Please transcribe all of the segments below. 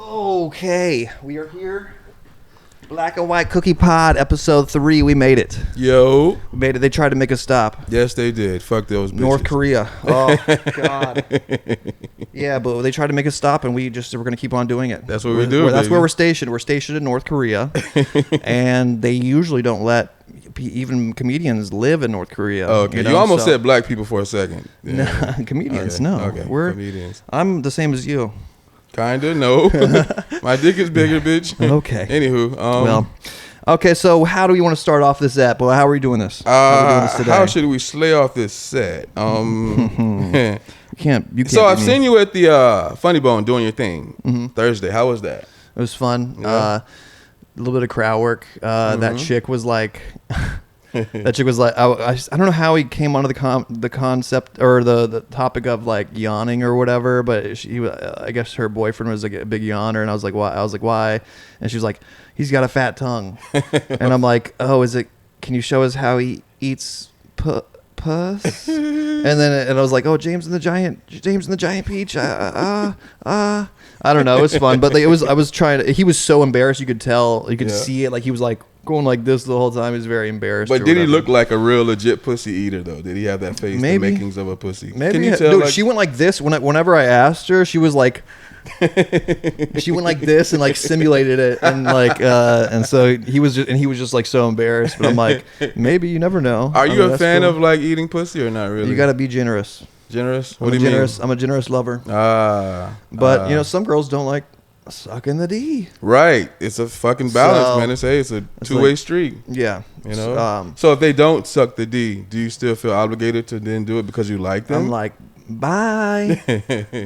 Okay, we are here. Black and White Cookie Pod, episode 3. We made it. Yo. We made it. They tried to make us stop. Yes, they did. Fuck those bitches. North Korea. Oh, God. Yeah, but they tried to make us stop, and we're going to keep on doing it. That's what we do, That's baby. where we're stationed. We're stationed in North Korea, and they usually don't let even comedians live in North Korea. Oh, okay. You almost said black people for a second. Yeah. No, comedians, Okay. no. Okay. We're Comedians. I'm the same as you. Kinda, no. My dick is bigger, bitch. Okay. Anywho, Well, okay, so how do we want to start off this app? Well, how are we doing this? How are we doing this today? how should we slay off this set? You can't So I've beat me. seen you at the Funny Bone doing your thing Thursday. How was that? It was fun. Yeah. A little bit of crowd work. That chick was like, I don't know how he came onto the concept or the topic of like yawning or whatever, but I guess her boyfriend was like a big yawner, and I was like, why? And she was like, he's got a fat tongue, and I'm like, oh, can you show us how he eats puss? And I was like, oh, James and the Giant Peach. I don't know. It was fun, but like, I was trying to. He was so embarrassed. You could tell. You could see it. Like he was like going like this the whole time. He was very embarrassed. But did he look like a real legit pussy eater though? Did he have that face, Maybe. the makings of a pussy? Maybe. Can you tell? Dude, like, she went like this whenever I asked her. She was like, she went like this and like simulated it, and like and so he was just like so embarrassed. But I'm like, maybe, you never know. Are you a that's fan cool. of like eating pussy or not really? You got to be generous. Generous? I'm What a do you generous. mean? I'm a generous lover. But you know, some girls don't like sucking the D. Right. It's a fucking balance, So, man. It's a two-way like- street. Yeah. You know. So if they don't suck the D, do you still feel obligated to then do it because you like them? I'm like, bye,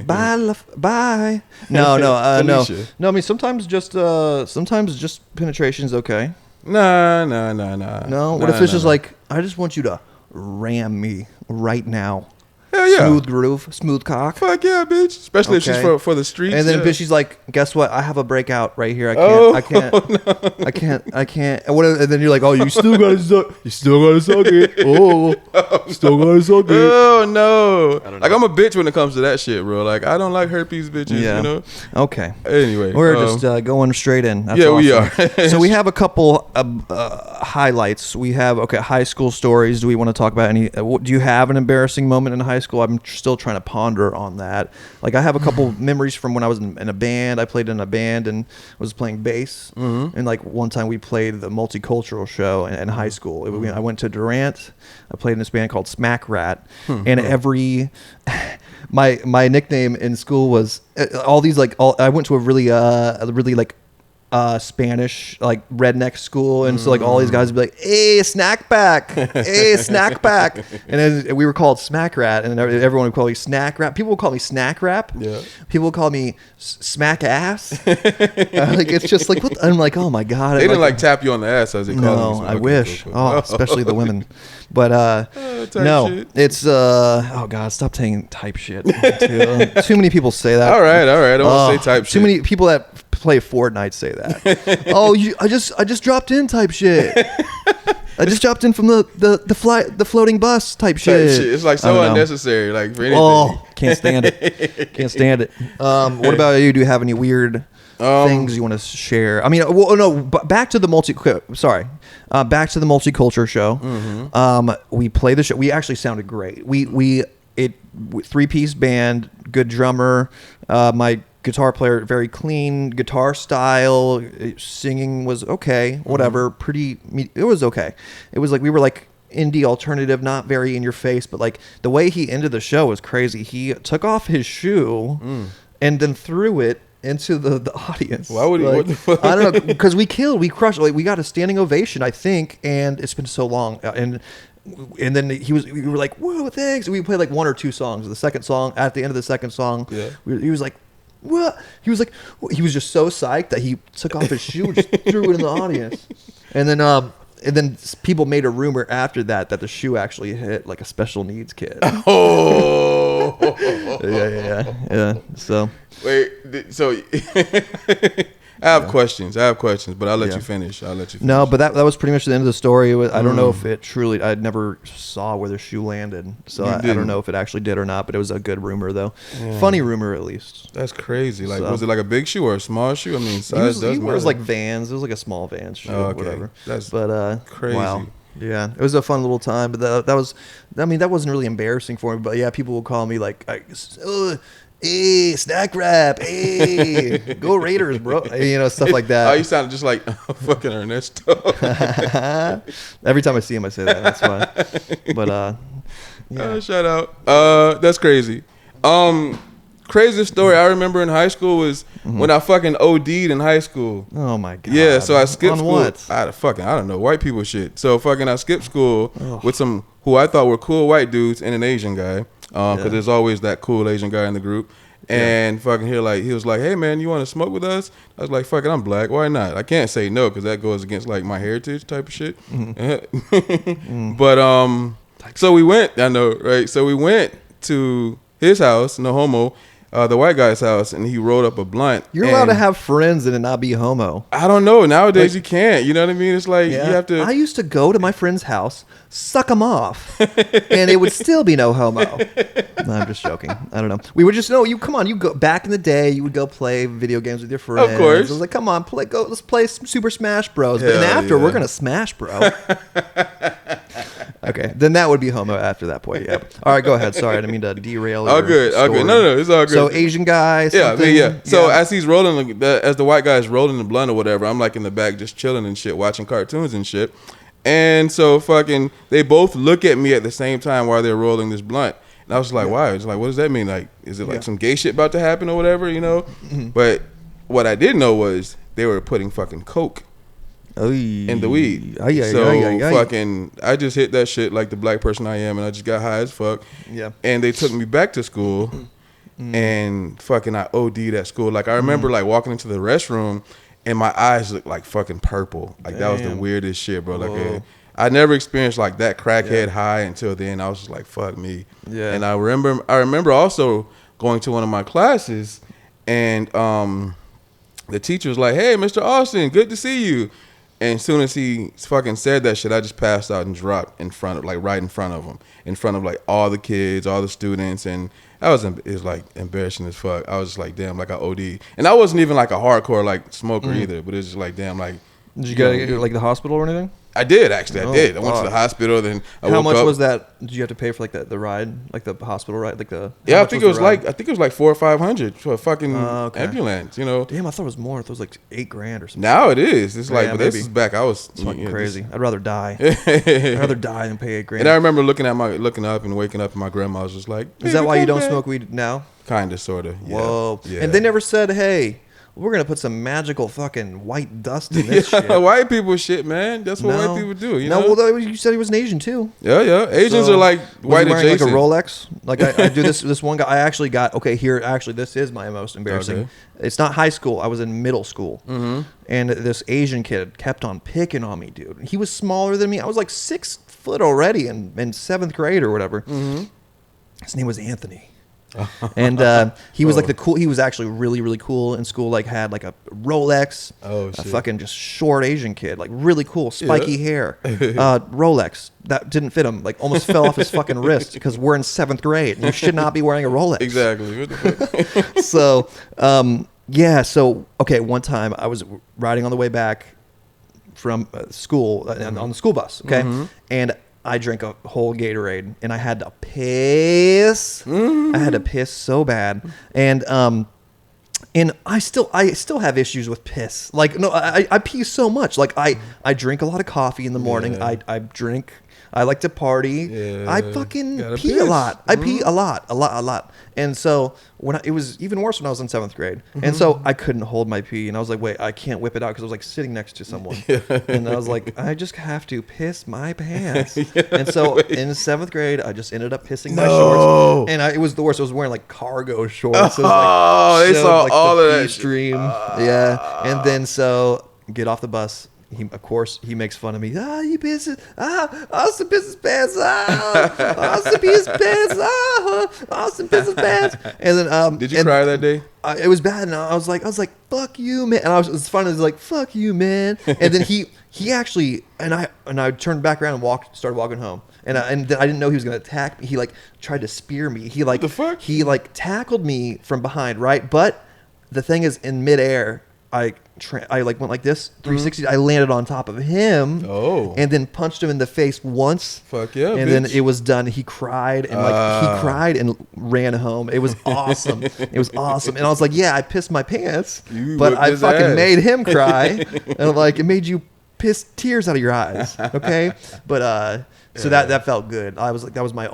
bye. No. Felicia. I mean, sometimes just penetration's okay. Nah. No. What if it's just like, I just want you to ram me right now. Hell yeah. Smooth groove, smooth cock. Fuck yeah, bitch. Especially if she's Okay. for the streets. And then yeah. bitch, she's like, guess what? I have a breakout right here. I can't. I can't. And then you're like, oh, you still gotta suck. You still gotta suck it. Oh, still gotta suck it. Oh no. Like I'm a bitch when it comes to that shit, bro. Like I don't like herpes bitches, Yeah. you know? Okay. Anyway. We're just going straight in. That's yeah, we awesome. are. So we have a couple highlights. We have high school stories. Do we want to talk about any? Do you have an embarrassing moment in high school? I'm still trying to ponder on that. Like I have a couple memories from when I was in a band. I played in a band and was playing bass. And like one time we played the multicultural show in high school. I went to Durant. I played in this band called Smack Rat, and my nickname in school was all these I went to a really like Spanish like redneck school, and so like all these guys would be like, hey, snack pack, hey, snack pack, and then we were called Smack Rat, and everyone would call me Snack Rat. People would call me Snack Rap. Yeah. People would call me Smack Ass. Like it's just like what I'm like, oh my god. They didn't like tap you on the ass as they call No, them. I wish. Cool. Oh, especially the women. But type no, shit. it's oh god, stop saying type shit. Too many people say that. All right. I don't want to say type shit. Too many people that play Fortnite say that. Oh, I just dropped in type shit. I just dropped in from the floating bus type shit. It's like I so don't know. unnecessary. Like for anything. Oh, can't stand it. Can't stand it. What about you? Do you have any weird things you want to share? I mean, back to the back to the multicultural show. We play the show. We actually sounded great. We 3-piece band, good drummer. My guitar player, very clean guitar style. Singing was okay. Whatever. It was okay. It was like we were like indie alternative, not very in your face, but like the way he ended the show was crazy. He took off his shoe and then threw it into the audience. Why would he? Like, What the fuck? I don't know, because we crushed. Like we got a standing ovation, I think, and it's been so long. And then we were like, whoa, thanks. And we played like one or two songs. The second song, at the end of the second song, he was like, what? He was just so psyched that he took off his shoe and just threw it in the audience. And then people made a rumor after that the shoe actually hit like a special needs kid. Oh. Yeah. So Wait, so I have questions, but I'll let you finish. no, but that was pretty much the end of the story. I don't know if it truly. I never saw where the shoe landed, so I don't know if it actually did or not. But it was a good rumor, though. Yeah. Funny rumor, at least. That's crazy. Like, was it like a big shoe or a small shoe? I mean, size he wears like Vans. It was like a small Vans shoe, whatever. That's crazy. Wow. Yeah, it was a fun little time, but that was. I mean, that wasn't really embarrassing for me. But yeah, people will call me like. Hey, snack wrap. Hey, go Raiders, bro. You know, stuff like that. Oh, you sounded just like fucking Ernesto. Every time I see him, I say that. That's why. But yeah. Shout out. That's crazy. Craziest story I remember in high school was when I fucking OD'd in high school. Oh my god. Yeah, so I skipped school. What? I don't know, white people shit. So fucking I skipped school with some who I thought were cool white dudes and an Asian guy. Because there's always that cool Asian guy in the group. And fucking he was like, hey man, you want to smoke with us? I was like, fuck it, I'm black, why not? I can't say no because that goes against like my heritage type of shit. But so we went, I know, right? So we went to his house, no homo, the white guy's house, and he rolled up a blunt. You're allowed to have friends and it not be homo. I don't know. Nowadays you can't. You know what I mean? It's like you have to. I used to go to my friend's house, suck them off, and it would still be no homo. No, I'm just joking. I don't know. We would just you come on. You go back in the day. You would go play video games with your friends. Of course. I was like, come on, let's play Super Smash Bros. But then after we're gonna smash, bro. Okay, then that would be homo after that point. Yeah. All right, go ahead. Sorry, I didn't mean to derail. All good. Okay. No, it's all good. So Asian guy. Yeah. So as he's rolling, as the white guy's rolling the blunt or whatever, I'm like in the back just chilling and shit, watching cartoons and shit. And so fucking, they both look at me at the same time while they're rolling this blunt. And I was like, why? It's like, what does that mean? Like, is it like some gay shit about to happen or whatever, you know? But what I didn't know was they were putting fucking coke in the weed. Fucking, I just hit that shit like the black person I am, and I just got high as fuck. Yeah. And they took me back to school, and fucking I OD'd at school. Like I remember like walking into the restroom, and my eyes looked like fucking purple. Like that was the weirdest shit, bro. Like I never experienced like that crackhead high until then. I was just like, fuck me. Yeah. And I remember also going to one of my classes, and the teacher was like, hey, Mr. Austin, good to see you. And as soon as he fucking said that shit, I just passed out and dropped right in front of him, in front of like all the kids, all the students, and it was like embarrassing as fuck. I was just like, damn, like I OD, and I wasn't even like a hardcore like smoker either, but it's just like, damn, like. Did you go to like the hospital or anything? I did actually. I did. I went to the hospital. Then how much was that? Did you have to pay for like the ride, like the hospital ride, like the? Yeah, I think it was like $400 or $500 for a fucking ambulance. You know. Damn, I thought it was more. I thought it was like $8,000 or something. Now it is. It's like, but this is back. I was fucking crazy. I'd rather die. I'd rather die than pay $8,000. And I remember looking up and waking up, and my grandma was just like, "Is that why you don't smoke weed now?" Kinda, sorta. Whoa. Yeah. And they never said, "Hey, we're gonna put some magical fucking white dust in this shit." White people shit, man. That's what white people do. You know? Well, you said he was an Asian too. Yeah. Asians are like white adjacent. Like a Rolex. Like I do this. This one guy. I actually got here. Actually, this is my most embarrassing. Okay. It's not high school. I was in middle school, and this Asian kid kept on picking on me, dude. He was smaller than me. I was like 6 foot already in 7th grade or whatever. His name was Anthony. And he was like he was actually really, really cool in school, like had like a Rolex, a fucking just short Asian kid, like really cool, spiky hair, Rolex that didn't fit him, like almost fell off his fucking wrist because we're in 7th grade and you should not be wearing a Rolex. Exactly. What the fuck? So okay, one time I was riding on the way back from school on the school bus, and I drank a whole Gatorade and I had to piss. I had to piss so bad. And I still have issues with piss. Like, no, I pee so much. Like I drink a lot of coffee in the morning. I like to party. Yeah, I fucking pee a lot. I pee a lot. And so it was even worse when I was in 7th grade. And so I couldn't hold my pee. And I was like, wait, I can't whip it out because I was like sitting next to someone. And I was like, I just have to piss my pants. And so in 7th grade, I just ended up pissing my shorts. And it was the worst. I was wearing like cargo shorts. They saw all of that stream. And then so get off the bus. of course, he makes fun of me. You pieces. Austin pisses pants. Austin pisses pants. Austin pisses pants. And then, did you cry that day? It was bad, and I was like, fuck you, man. And it's funny. It was like, fuck you, man. And then he actually, and I turned back around and started walking home. And then I didn't know he was gonna attack me. He like tried to spear me. He like the fuck? He like tackled me from behind, right? But the thing is, in midair, I like went like this 360. I landed on top of him. Oh. And then punched him in the face once. Fuck yeah, and bitch. then it was done. He cried and ran home. It was awesome. It was awesome. And I was like, yeah, I pissed my pants, but I fucking made him cry. And like, it made you piss tears out of your eyes. Okay. But so that felt good. I was like, that was I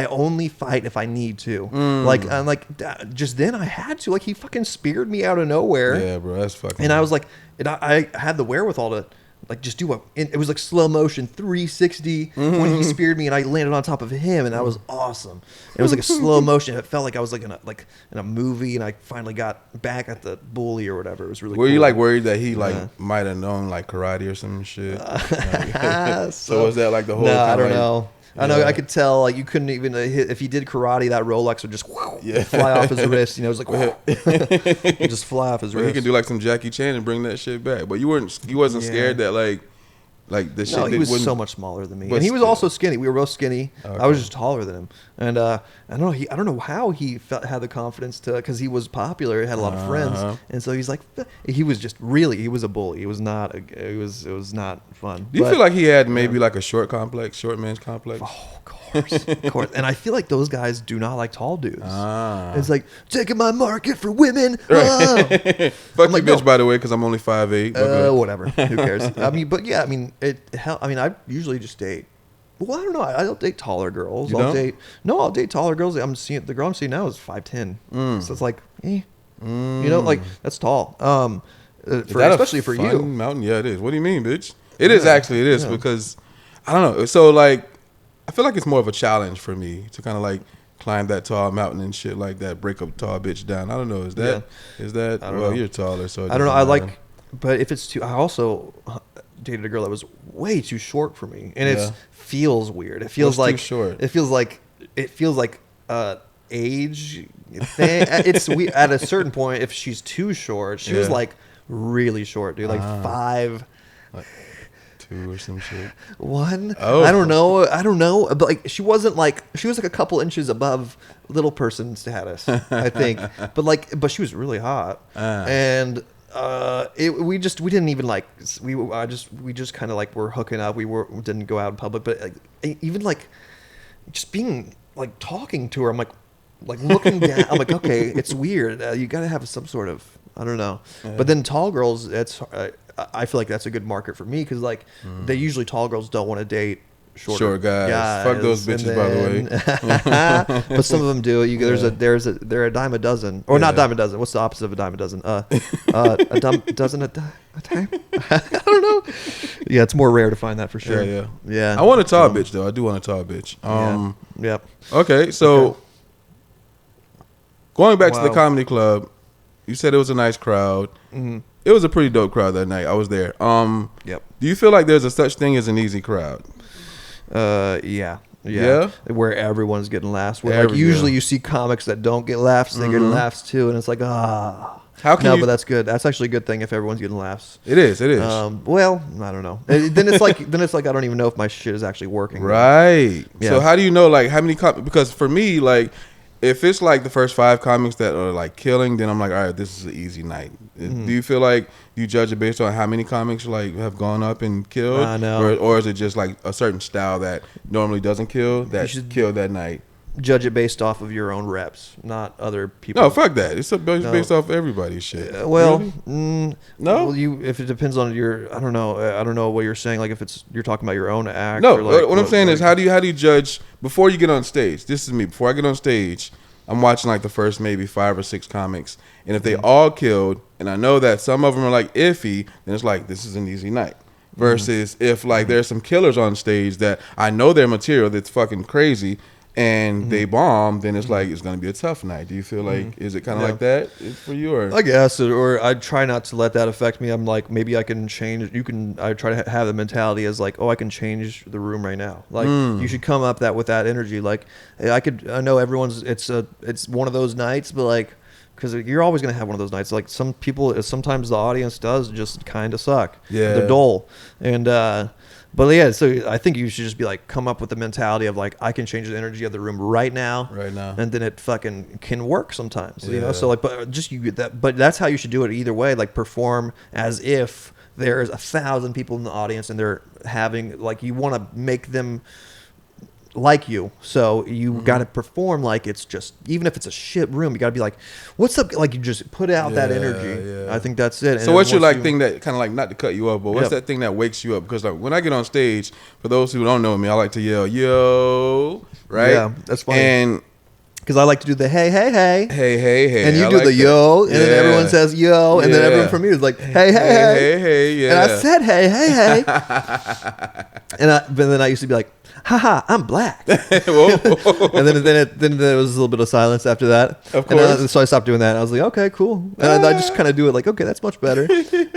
only fight if I need to. Like, I'm like, just then I had to. Like, he fucking speared me out of nowhere. Yeah, bro, that's fucking. And I was like, I had the wherewithal to like just do it was like slow motion 360 when he speared me, and I landed on top of him, and that was awesome. It was like a slow motion. It felt like I was like in a movie, and I finally got back at the bully or whatever. It was really. Were cool. you like worried that he like might have known like karate or some shit? So was that like the whole? No, I don't like, know. I know. I could tell. Like, you couldn't even hit if he did karate. That Rolex would just fly off his wrist. You know, it was like it'd just fly off his wrist. He can do like some Jackie Chan and bring that shit back. But you wasn't scared that like the shit. No, he was wouldn't, so much smaller than me, but and he was still. also skinny. We were both skinny. Okay. I was just taller than him, and I don't know. I don't know how he had the confidence to, because he was popular, had a lot of friends, and so he's like, he was just really, he was a bully. He was not. It was not fun. Do you feel like he had maybe like a short man's complex? Oh, of course. And I feel like those guys do not like tall dudes. It's like, taking my market for women. Fuck you, like, bitch, no. by the way, because I'm only 5'8". Whatever. Who cares? I mean, but yeah, I mean, I usually just date. Well, I don't know. I don't date taller girls. You don't? I'll date taller girls. The girl I'm seeing now is 5'10". So it's like, you know, like, that's tall. Especially for you. Mountain, yeah, it is. What do you mean, bitch? It is because I don't know. So like, I feel like it's more of a challenge for me to kind of like climb that tall mountain and shit like that, break a tall bitch down. I don't know. Is that? I don't know. You're taller, so I don't know. But if it's too, I also dated a girl that was way too short for me, and it feels weird. It feels like too short. It feels like age thing. It's at a certain point. If she's too short, she was like really short, dude. Like 5'2" or some shit. 1. Oh. I don't know. But like, she was like a couple inches above little person status, I think. But she was really hot, and we didn't even like we just kind of like were hooking up. We didn't go out in public, but like, even like just being like talking to her, I'm like looking down. I'm like, okay, it's weird. You got to have some sort of, I don't know. But then tall girls, I feel like that's a good market for me, because like they usually, tall girls don't want to date short guys. Fuck those bitches, by the way. But some of them do. They're a dime a dozen, or not dime a dozen. What's the opposite of a dime a dozen? A dozen a time. I don't know. Yeah, it's more rare to find that for sure. Yeah. I want a tall bitch though. I do want a tall bitch. Yep. Okay, so going back to the comedy club, you said it was a nice crowd. Mm-hmm. It was a pretty dope crowd that night. I was there. Yep. Do you feel like there's a such thing as an easy crowd? Yeah. Where everyone's getting laughs. Where like usually you see comics that don't get laughs, they get laughs too, and it's like, How can you? But that's good. That's actually a good thing if everyone's getting laughs. It is. Well, I don't know. Then it's like I don't even know if my shit is actually working. Right. Yeah. So how do you know like how many because for me, like, if it's like the first 5 comics that are like killing, then I'm like, all right, this is an easy night. Mm-hmm. Do you feel like you judge it based on how many comics like have gone up and killed? No. Or is it just like a certain style that normally doesn't kill that killed that night? Judge it based off of your own reps, not other people. No, fuck that. It's based off everybody's shit. Well, really? No. Well, if it depends on your, I don't know what you're saying. Like if you're talking about your own act. No, or like, what I'm saying is how do you judge before you get on stage? This is me. Before I get on stage, I'm watching like the first maybe 5 or 6 comics, and if they all killed, and I know that some of them are like iffy, then it's like this is an easy night. Versus if like there's some killers on stage that I know their material that's fucking crazy, and they bomb, then it's like it's gonna be a tough night. Do you feel like is it kind of like that for you, or I guess, or I try not to let that affect me. I'm like, maybe I can change. I try to have the mentality as like, oh, I can change the room right now. Like you should come up with that energy. Like I know everyone's. It's one of those nights, but like. Because you're always going to have one of those nights. Like some people, sometimes the audience does just kind of suck. Yeah. They're dull. And, but yeah, so I think you should just be like, come up with the mentality of like, I can change the energy of the room right now. Right now. And then it fucking can work sometimes, you know? So like, but that's how you should do it either way. Like perform as if there's 1,000 people in the audience and they're having, like, you want to make them like you, so you got to perform like it's just, even if it's a shit room, you got to be like, what's up, like you just put out that energy. I think that's it. So what's your like thing that kind of like, not to cut you off, but what's that thing that wakes you up? Because like when I get on stage, for those who don't know me, I like to yell yo, right? Yeah, that's funny. And because I like to do the hey, and you do the yo, and then everyone says yo, and then everyone from you is like hey, yeah. And I said hey, but then I used to be like, haha, I'm black. And then there was a little bit of silence after that. Of course. And so I stopped doing that. I was like, okay, cool. And I just kind of do it like, okay, that's much better.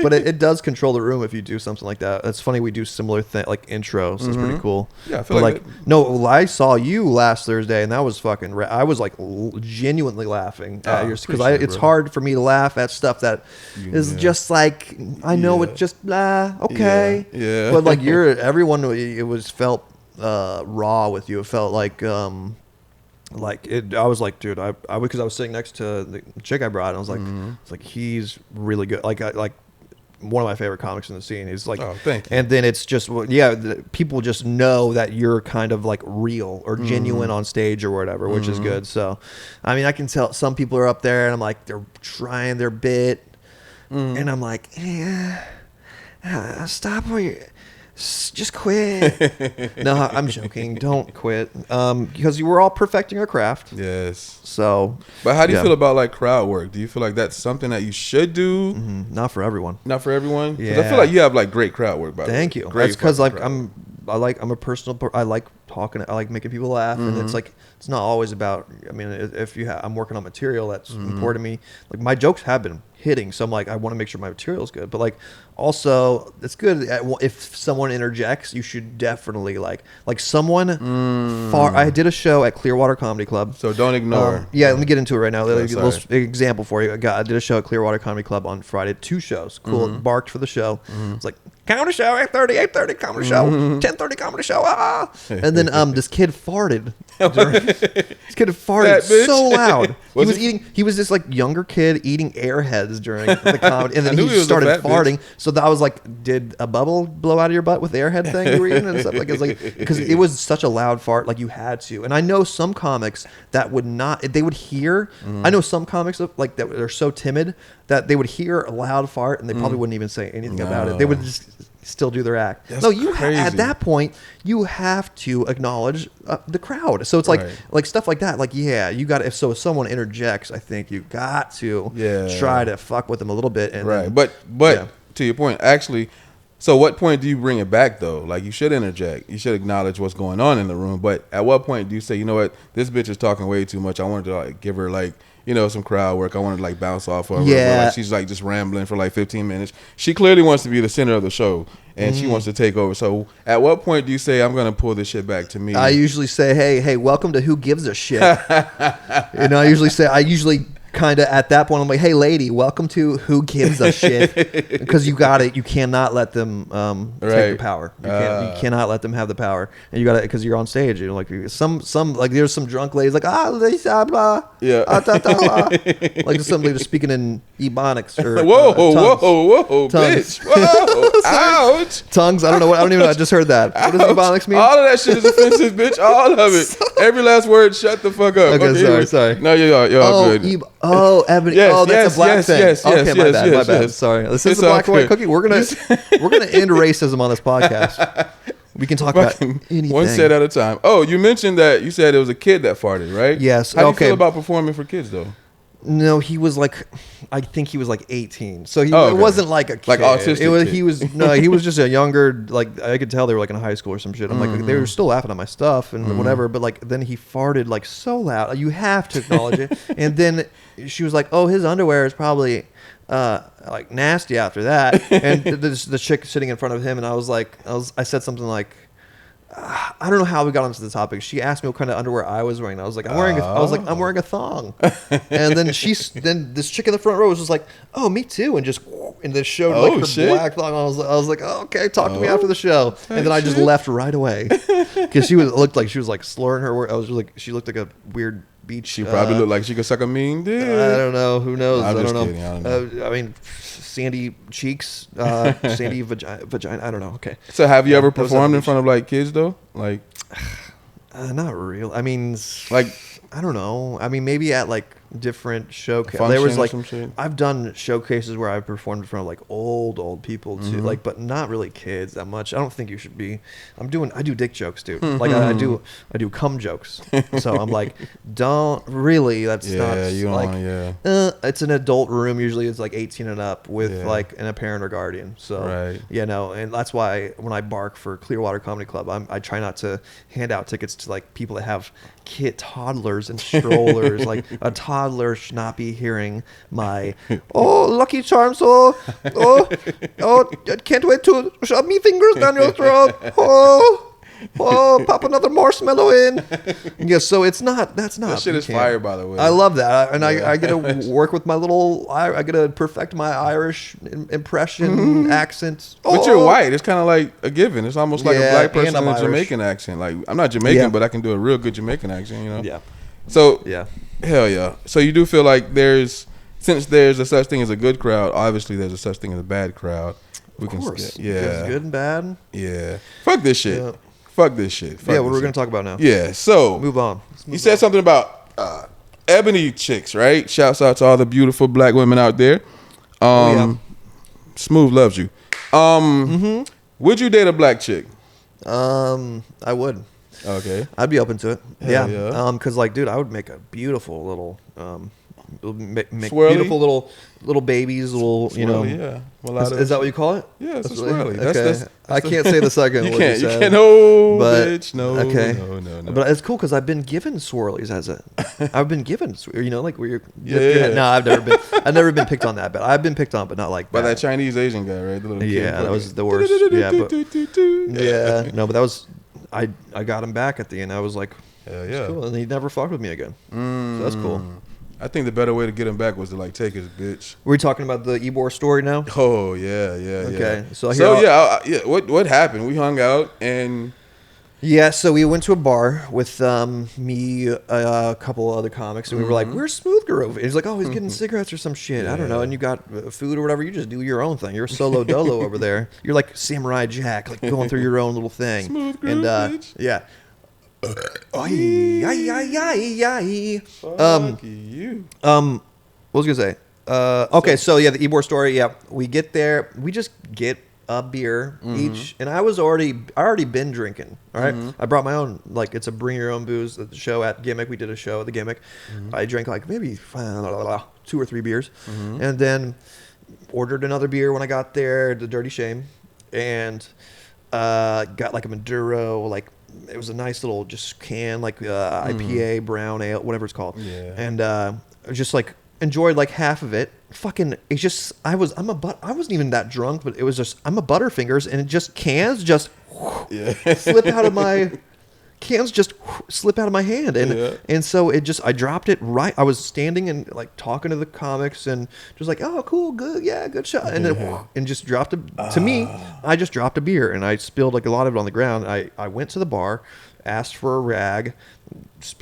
But it does control the room if you do something like that. It's funny, we do similar thing like intros. It's pretty cool. Yeah, I feel like no, I saw you last Thursday, and that was fucking. I was like genuinely laughing at yours because it's hard for me to laugh at stuff that is just like, I know it's just okay. Yeah. But like everyone, it was felt raw with you. It felt like I was like, dude, I because I was sitting next to the chick I brought, and I was like, it's like, he's really good. Like one of my favorite comics in the scene. He's like, oh, thank you. And then it's just, people just know that you're kind of like real or genuine on stage or whatever, which is good. So, I mean, I can tell some people are up there and I'm like, they're trying their bit, and I'm like, stop where you. Just quit. No, I'm joking. Don't quit. Because you were all perfecting our craft. Yes. So. But how do you feel about like crowd work? Do you feel like that's something that you should do? Not for everyone. Not for everyone? Yeah. I feel like you have like great crowd work. By Thank you. That's because like I'm a personal. I like talking. I like making people laugh, and it's like it's not always about. I mean, if I'm working on material that's important to me. Like my jokes have been hitting, so I'm like, I want to make sure my material is good, but like also it's good if someone interjects. You should definitely like someone I did a show at Clearwater Comedy Club, so don't ignore. Let me get into it right now. A little example for you. I did a show at Clearwater Comedy Club on Friday, 2 shows. Cool. Barked for the show. It's like comedy show 8:30 comedy show 10:30 comedy show and then this kid farted. This kid farted so loud. He was this like younger kid eating Airheads during the comedy, and then he started farting. So I was like, did a bubble blow out of your butt with the Airhead thing you were eating and stuff? Like, it's like, because it was such a loud fart, like you had to. And I know some comics that would not. They would hear. I know some comics like that are so timid that they would hear a loud fart and they probably wouldn't even say anything about it. They would just still do their act. That's at that point you have to acknowledge the crowd. So it's like stuff like that. Like you got to. If someone interjects, I think you got to try to fuck with them a little bit. And then, but to your point, actually. So what point do you bring it back though? Like you should interject. You should acknowledge what's going on in the room. But at what point do you say, you know what, this bitch is talking way too much. I wanted to like give her like, you know, some crowd work. I wanted to like bounce off of her. Yeah. Like, she's like just rambling for like 15 minutes. She clearly wants to be the center of the show and she wants to take over. So at what point do you say, I'm going to pull this shit back to me? I usually say, hey, welcome to Who Gives a Shit. I usually kind of at that point I'm like, hey lady, welcome to Who Gives a Shit, because you cannot let them take the power. You cannot let them have the power, and you got to, because you're on stage, you know, like some like there's some drunk ladies like like somebody just speaking in ebonics or whoa tongues. Bitch, whoa, ouch, tongues. I don't even know. I just heard that. What does ebonics mean? All of that shit is offensive, bitch. All of it. Every last word. Shut the fuck up. Okay, sorry. No, you're all good. Ebony. Yes, that's a black thing. Yes, okay, my bad. Sorry. This is the black and white cookie. We're gonna end racism on this podcast. We can talk about anything. One set at a time. Oh, you mentioned that you said it was a kid that farted, right? Yes. How do you feel about performing for kids though? No, he was like, I think he was like 18. So he Okay. it wasn't like a kid. Like autistic It was, kid. he was just a younger, like I could tell they were like in high school or some shit. I'm like, they were still laughing at my stuff and whatever, but like then he farted like so loud. You have to acknowledge it. And then she was like, oh, his underwear is probably like nasty after that. And the chick sitting in front of him, and I said something like, I don't know how we got onto the topic. She asked me what kind of underwear I was wearing. I was like, I'm wearing a thong. And then then this chick in the front row was just like, oh, me too, and then showed like her shit. black thong. I was like, oh, okay, talk to me after the show. And then I just shit. left right away because looked like she was like slurring her word. I was just like, she looked like a weird beach. She probably looked like she could suck a mean dick. I don't know. Who knows? I'm I just don't kidding. I know. don't know. I mean, sandy cheeks, sandy vagina. I don't know. Okay. So have you ever that was performed in evolution. front of like kids though? Like Not real. I mean, Like- I don't know. I mean, maybe at like different showcases. Function There was or like some shit? I've done showcases where I've performed in front of like old people too, Mm-hmm. like but not really kids that much. I don't think you should be. I do dick jokes, dude. Like I do cum jokes. So I'm like, don't really. That's not you don't like. wanna- yeah. It's an adult room. Usually it's like 18 and up with Yeah. like a parent or guardian. So Right. yeah, no, and that's why when I bark for Clearwater Comedy Club, I try not to hand out tickets to like people that have toddlers and strollers. Like a toddler should not be hearing my Lucky Charms, oh, can't wait to shove me fingers down your throat, pop another marshmallow in. Yeah, so it's not. That's not. That shit you is can't. fire, by the way. I love that, and Yeah. I get to work with my little. I get to perfect my Irish impression accent. But you're white. It's kind of like a given. It's almost like a Yeah, black person and I'm in a Irish. Jamaican accent. Like I'm not Jamaican, Yeah. but I can do a real good Jamaican accent. You know. Yeah, So yeah. hell yeah. So you do feel like since there's a such thing as a good crowd, obviously there's a such thing as a bad crowd. We Of course. yeah, It's good and bad. yeah. Fuck this shit. Yeah. Fuck this shit. Fuck Yeah, what this we're shit. gonna talk about now. Yeah. So Move on. you said something about ebony chicks, right? Shouts out to all the beautiful black women out there. Yeah. Smooth loves you. Would you date a black chick? I would. Okay. I'd be open to it. Hell Yeah. yeah. Cause like, dude, I would make a beautiful little, make Swirly? beautiful little babies, little, you know. Swirly, yeah. Mulatto. Is that what you call it? Yeah, it's a That's what- swirly. Okay. That's I can't say the second. You what can't. You said, can't. No, but- bitch. No. Okay. No. But it's cool because I've been given swirlies I've been given, you know, like where you're. Yeah. No, I've never been picked on that, but I've been picked on, but not like By that. that Chinese Asian guy, right? The little kid Yeah, that fucking- was the worst. Yeah, but Yeah. yeah, no, but that was. I got him back at the end. I was like, Hell it's yeah. cool, and he never fucked with me again. So that's cool. I think the better way to get him back was to like take his bitch. Were we talking about the Ebor story now? Oh yeah. Okay, so So here yeah. What happened? We hung out and Yeah, so we went to a bar with me, a couple other comics, and we were like, "Where's Smooth Grove?" He's like, "Oh, he's getting cigarettes or some shit. I don't know." And you got food or whatever. You just do your own thing. You're solo dolo over there. You're like Samurai Jack, like going through your own little thing. Smooth and Grove, bitch. yeah. Ay, ay, ay, ay, ay. fuck you. What was I gonna say? Okay, so yeah, the Ebor story. Yeah, we get there. We just get a beer each, and I already been drinking. All right? I brought my own. Like it's a bring your own booze at the show at Gimmick. We did a show at the Gimmick. I drank like maybe 2 or 3 beers, and then ordered another beer when I got there. The Dirty Shame, and got like a Maduro. Like it was a nice little just can like IPA brown ale, whatever it's called. Yeah. And just like enjoyed like half of it. Fucking, it's just I wasn't even that drunk, but it was just I'm a Butterfingers, and it just cans just slip out of my slip out of my hand, and so it just I dropped it right. I was standing and like talking to the comics and just like, oh cool, good, yeah, good shot, and then and just dropped it to me. I just dropped a beer and I spilled like a lot of it on the ground. I went to the bar, asked for a rag,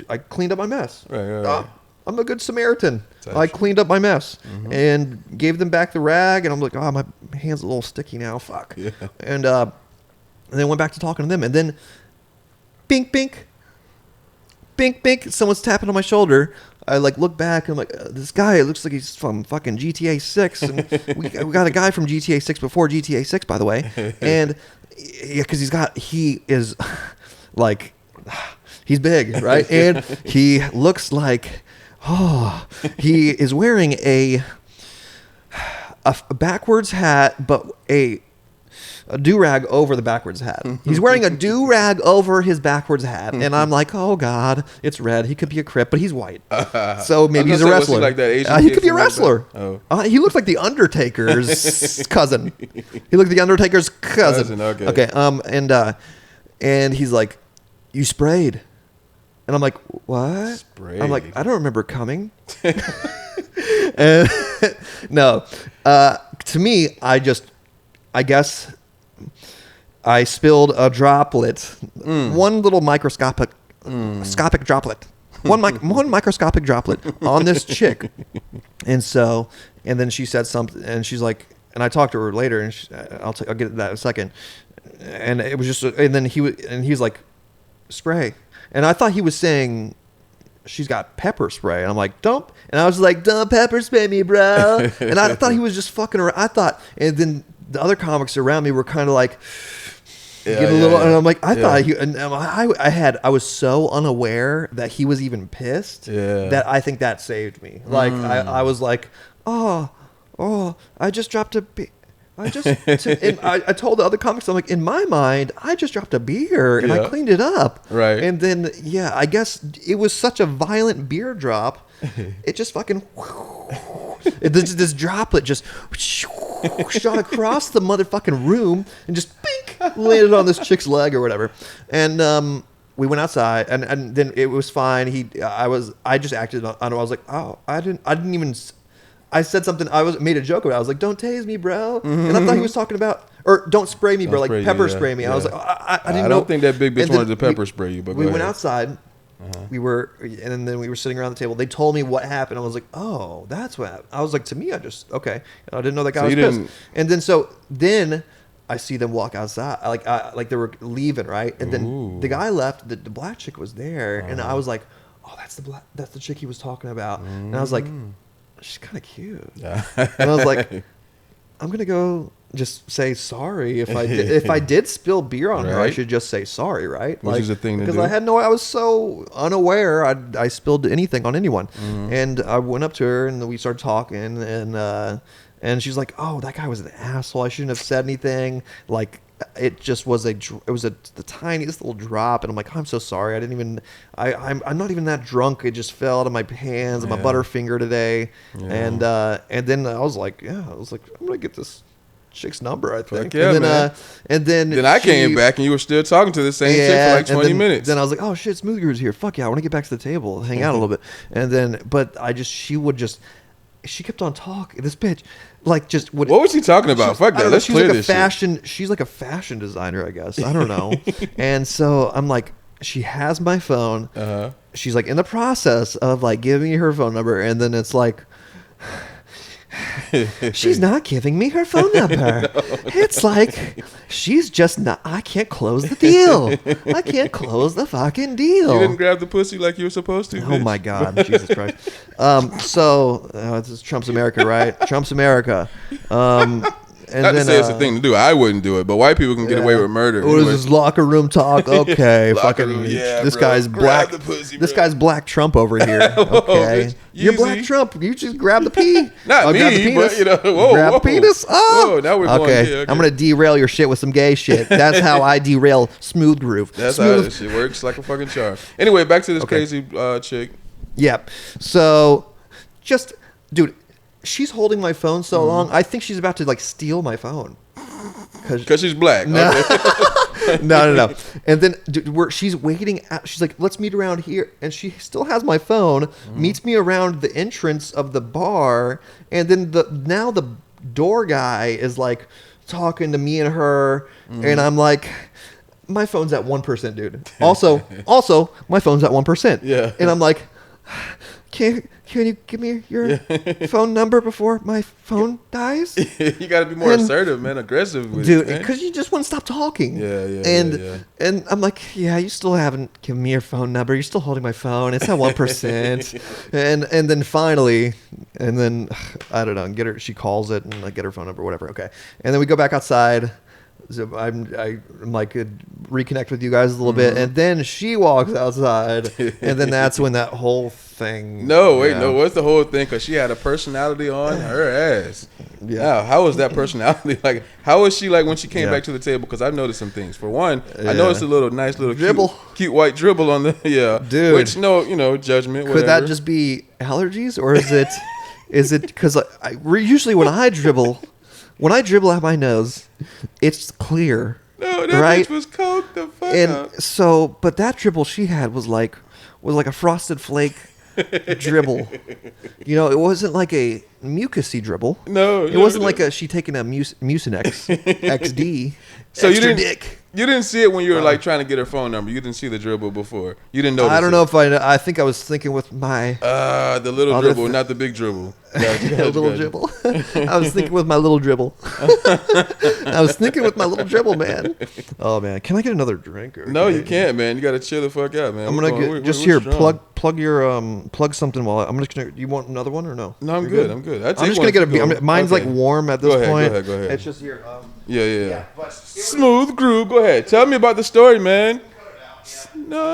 I cleaned up my mess. Right. I'm a good Samaritan. Touch. I cleaned up my mess and gave them back the rag, and I'm like, oh, my hand's a little sticky now. Fuck. Yeah. And then went back to talking to them, and then, bink, bink, bink, bink. Someone's tapping on my shoulder. I like look back, and I'm like, this guy, it looks like he's from fucking GTA 6, and we got a guy from GTA 6 before GTA 6, by the way, and yeah, because he is like, he's big, right, and he looks like Oh, he is wearing a backwards hat, but a do-rag over the backwards hat. He's wearing a do-rag over his backwards hat. And I'm like, oh, God, it's red. He could be a Crip, but he's white. So maybe he's a wrestler. Was he like that Asian he kid could be a from like wrestler. that? Oh. He looked like the Undertaker's cousin. He looked like the Undertaker's cousin. Okay. And he's like, you sprayed. And I'm like, what? Sprayed. I'm like, I don't remember coming. And no. To me, I guess I spilled a droplet, one little microscopic droplet, one microscopic droplet on this chick. And then she said something, and she's like, and I talked to her later, and I'll get to that in a second. And it was just, and then he's like, spray. And I thought he was saying, she's got pepper spray. And I'm like, don't. And I was like, don't pepper spray me, bro. And I thought he was just fucking around. And then the other comics around me were kind of like, and I'm like, I thought I was so unaware that he was even pissed that I think that saved me. Like, I was like, oh, I just dropped a beer. I told the other comics, I'm like, in my mind, I just dropped a beer and I cleaned it up. Right. And then, I guess it was such a violent beer drop. It just fucking, this droplet just shot across the motherfucking room and just landed on this chick's leg or whatever. And we went outside and then it was fine. I just acted on it. I was like, oh, I didn't even. I said something. Made a joke about it. I was like, "Don't tase me, bro." And I thought he was talking about, or "Don't spray me, bro." Like pepper spray me. I was like, I didn't know. I don't think that big bitch wanted to pepper spray you. But we went outside. And then we were sitting around the table. They told me what happened. I was like, "Oh, that's what happened." I was like, "To me, okay." And I didn't know that guy was pissed. And then I see them walk outside, like they were leaving, right? And then the guy left. The black chick was there, and I was like, "Oh, that's the chick he was talking about." And I was like, she's kind of cute. Yeah. And I was like, I'm going to go just say sorry. If I did spill beer on her, I should just say sorry, right? Which is a thing to do. Because I was so unaware I spilled anything on anyone. And I went up to her and we started talking and she's like, oh, that guy was an asshole. I shouldn't have said anything. Like, it just was the tiniest little drop, and I'm like, oh, I'm so sorry. I didn't even. I'm not even that drunk. It just fell out of my hands and my butterfinger today, and then I was like, I'm gonna get this chick's number, I think. And then I came back and you were still talking to the same chick for like 20 minutes. Then I was like, oh shit, Smooth Groove's here. Fuck yeah, I want to get back to the table, hang out a little bit. And then, but she kept on talking. This bitch, what was she talking about? Fuck that. Let's clear this shit. She's like a fashion designer, I guess. I don't know. And so I'm like, she has my phone. She's like in the process of like giving me her phone number, and then it's like, she's not giving me her phone number. No. It's like she's just not. I can't close the deal. I can't close the fucking deal. You didn't grab the pussy like you were supposed to. Oh my God, Jesus Christ. This is Trump's America, right? Trump's America. Not to say it's a thing to do. I wouldn't do it, but white people can get away with murder. What is this locker room talk? Okay, this bro. guy's black. Pussy, this guy's Black Trump over here. Okay, you're Black Trump. You just grab the pee. Not me, grab the penis. But grab the penis. Oh, whoa, now we're going. Okay, I'm gonna derail your shit with some gay shit. That's how I derail Smooth Groove. That's how this shit works, like a fucking charm. Anyway, back to this crazy chick. Yep. So, dude. She's holding my phone so long. I think she's about to like steal my phone. Because she's black. No. Okay. No. And then she's waiting. She's like, let's meet around here. And she still has my phone, meets me around the entrance of the bar. And then now the door guy is like talking to me and her. And I'm like, my phone's at 1%, dude. Also, my phone's at 1%. Yeah. And I'm like, Can you give me your phone number before my phone dies? You got to be more assertive, man, aggressive with dude, because you just wouldn't stop talking. Yeah. And I'm like, you still haven't given me your phone number. You're still holding my phone. It's at 1%. and then finally, I don't know, she calls it and I get her phone number, whatever. Okay. And then we go back outside. So I'm like reconnect with you guys a little bit, and then she walks outside, and then that's when that whole thing. No, wait, no. What's the whole thing? Because she had a personality on her ass. Yeah. Now, how was that personality? Like, how was she like when she came back to the table? Because I've noticed some things. For one, I noticed a nice little dribble, cute white dribble on the dude. Which judgment. Whatever. Could that just be allergies, or is it? Is it because usually when I dribble out my nose, it's clear. No, that right? bitch was coked the fuck and up. So, but that dribble she had was like a Frosted Flake dribble. It wasn't like a mucusy dribble. No, it wasn't like she taking a Mucinex XD. So extra dick. You didn't see it when you were like trying to get her phone number. You didn't see the dribble before. You didn't notice. I don't know if I think I was thinking with my the little dribble, not the big dribble. The little dribble. I was thinking with my little dribble. Man. Oh man, can I get another drink? No, you can't, man. You gotta chill the fuck out, man. I'm gonna plug your plug something while I'm just gonna. You want another one or no? No, I'm good. I'm good. I'm just gonna get a beer. Mine's like warm at this point. Go ahead. It's just here. Yeah. Smooth groove. Go ahead. Tell me about the story, man. No,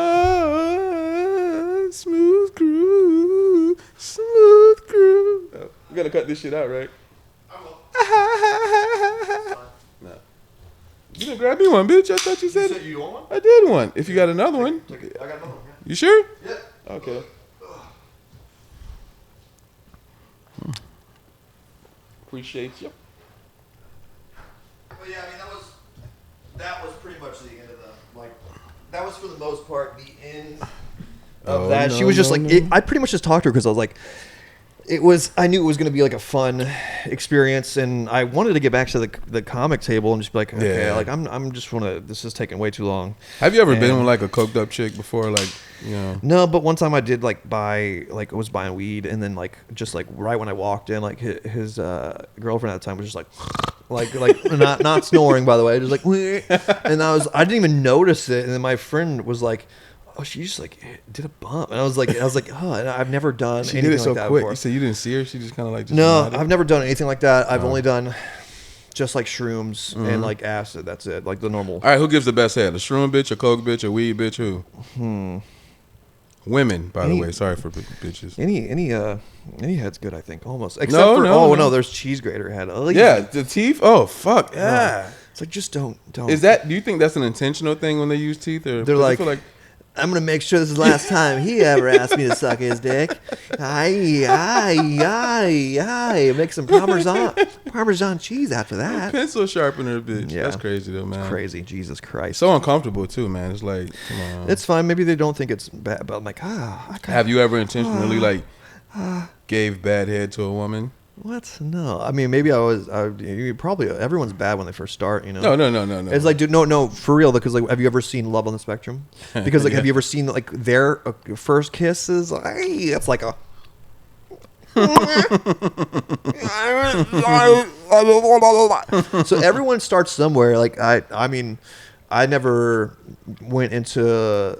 smooth groove. Oh, we gotta cut this shit out, right? No. You didn't grab me one, bitch. I thought you said it. You want one? I did one. If you got another one. I got another one. Yeah. You sure? Yeah. Okay. Appreciate you. But yeah, I mean that was pretty much the end of that was for the most part the end of that. She was just I pretty much just talked to her because I was like, I knew it was going to be like a fun experience, and I wanted to get back to the comic table and just be like, okay, like I'm just this is taking way too long. Have you ever been with like a coked up chick before, like? No, but one time I did I was buying weed, and then just right when I walked in, like his girlfriend at the time was just like not snoring, by the way, just like, and I didn't even notice it, and then my friend was like, oh, she just did a bump, and I was like, oh, I've never done anything did it so like that quick. before. You said you didn't see her; she just kind of like. No, I've never done anything like that. I've only done just like shrooms and like acid. That's it, like the normal. All right, who gives the best head? A shroom bitch, a coke bitch, a weed bitch? Who? Women, by the way. Sorry for bitches. Any head's good, I think, almost. Except no, there's cheese grater head. Yeah, the teeth. Oh fuck yeah. It's like just don't. Is that? Do you think that's an intentional thing when they use teeth, or they're like, I'm gonna make sure this is the last time he ever asked me to suck his dick. Make some Parmesan cheese after that. Pencil sharpener, bitch. Yeah. That's crazy though, man. It's crazy, Jesus Christ. So uncomfortable too, man. It's like, come on. It's fine. Maybe they don't think it's bad, but I'm like, Have you ever intentionally gave bad head to a woman? What? No. I mean, maybe probably everyone's bad when they first start, No. It's like, dude, no, for real, because have you ever seen Love on the Spectrum? Because have you ever seen their first kisses? It's like a. So everyone starts somewhere. Like I mean, I never went into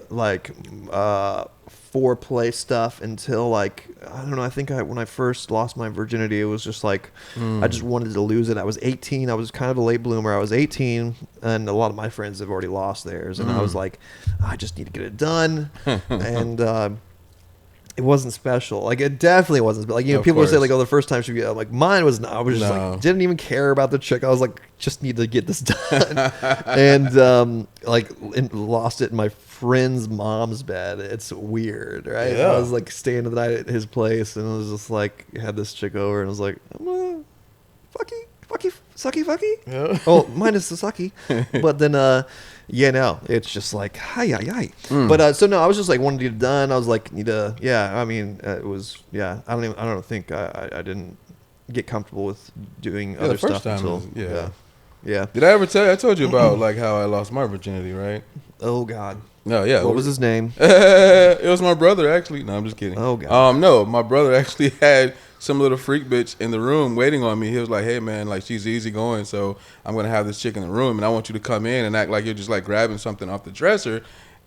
foreplay stuff until I don't know. I think when I first lost my virginity, it was just I just wanted to lose it. I was 18. I was kind of a late bloomer. I was 18, and a lot of my friends have already lost theirs, and I was like, I just need to get it done, and. It wasn't special. It definitely wasn't. People would say, the first time she'd be mine was not. I was just didn't even care about the chick. I was just need to get this done. And, lost it in my friend's mom's bed. It's weird, right? Yeah. I was, staying the night at his place, and it was just, had this chick over, and I was like, sucky. Yeah. Oh, minus the sucky. But then, it's just hi. But so no, I was just wanting to get it done. I was need to, I mean, it was, I don't think I didn't get comfortable with doing other stuff until, yeah. Did I ever tell you? I told you about how I lost my virginity, right? Oh God. No, yeah. What was his name? It was my brother, actually. No, I'm just kidding. Oh God. No, my brother actually had some little freak bitch in the room waiting on me. He was like, hey man, she's easy going, so I'm gonna have this chick in the room, and I want you to come in and act like you're just grabbing something off the dresser,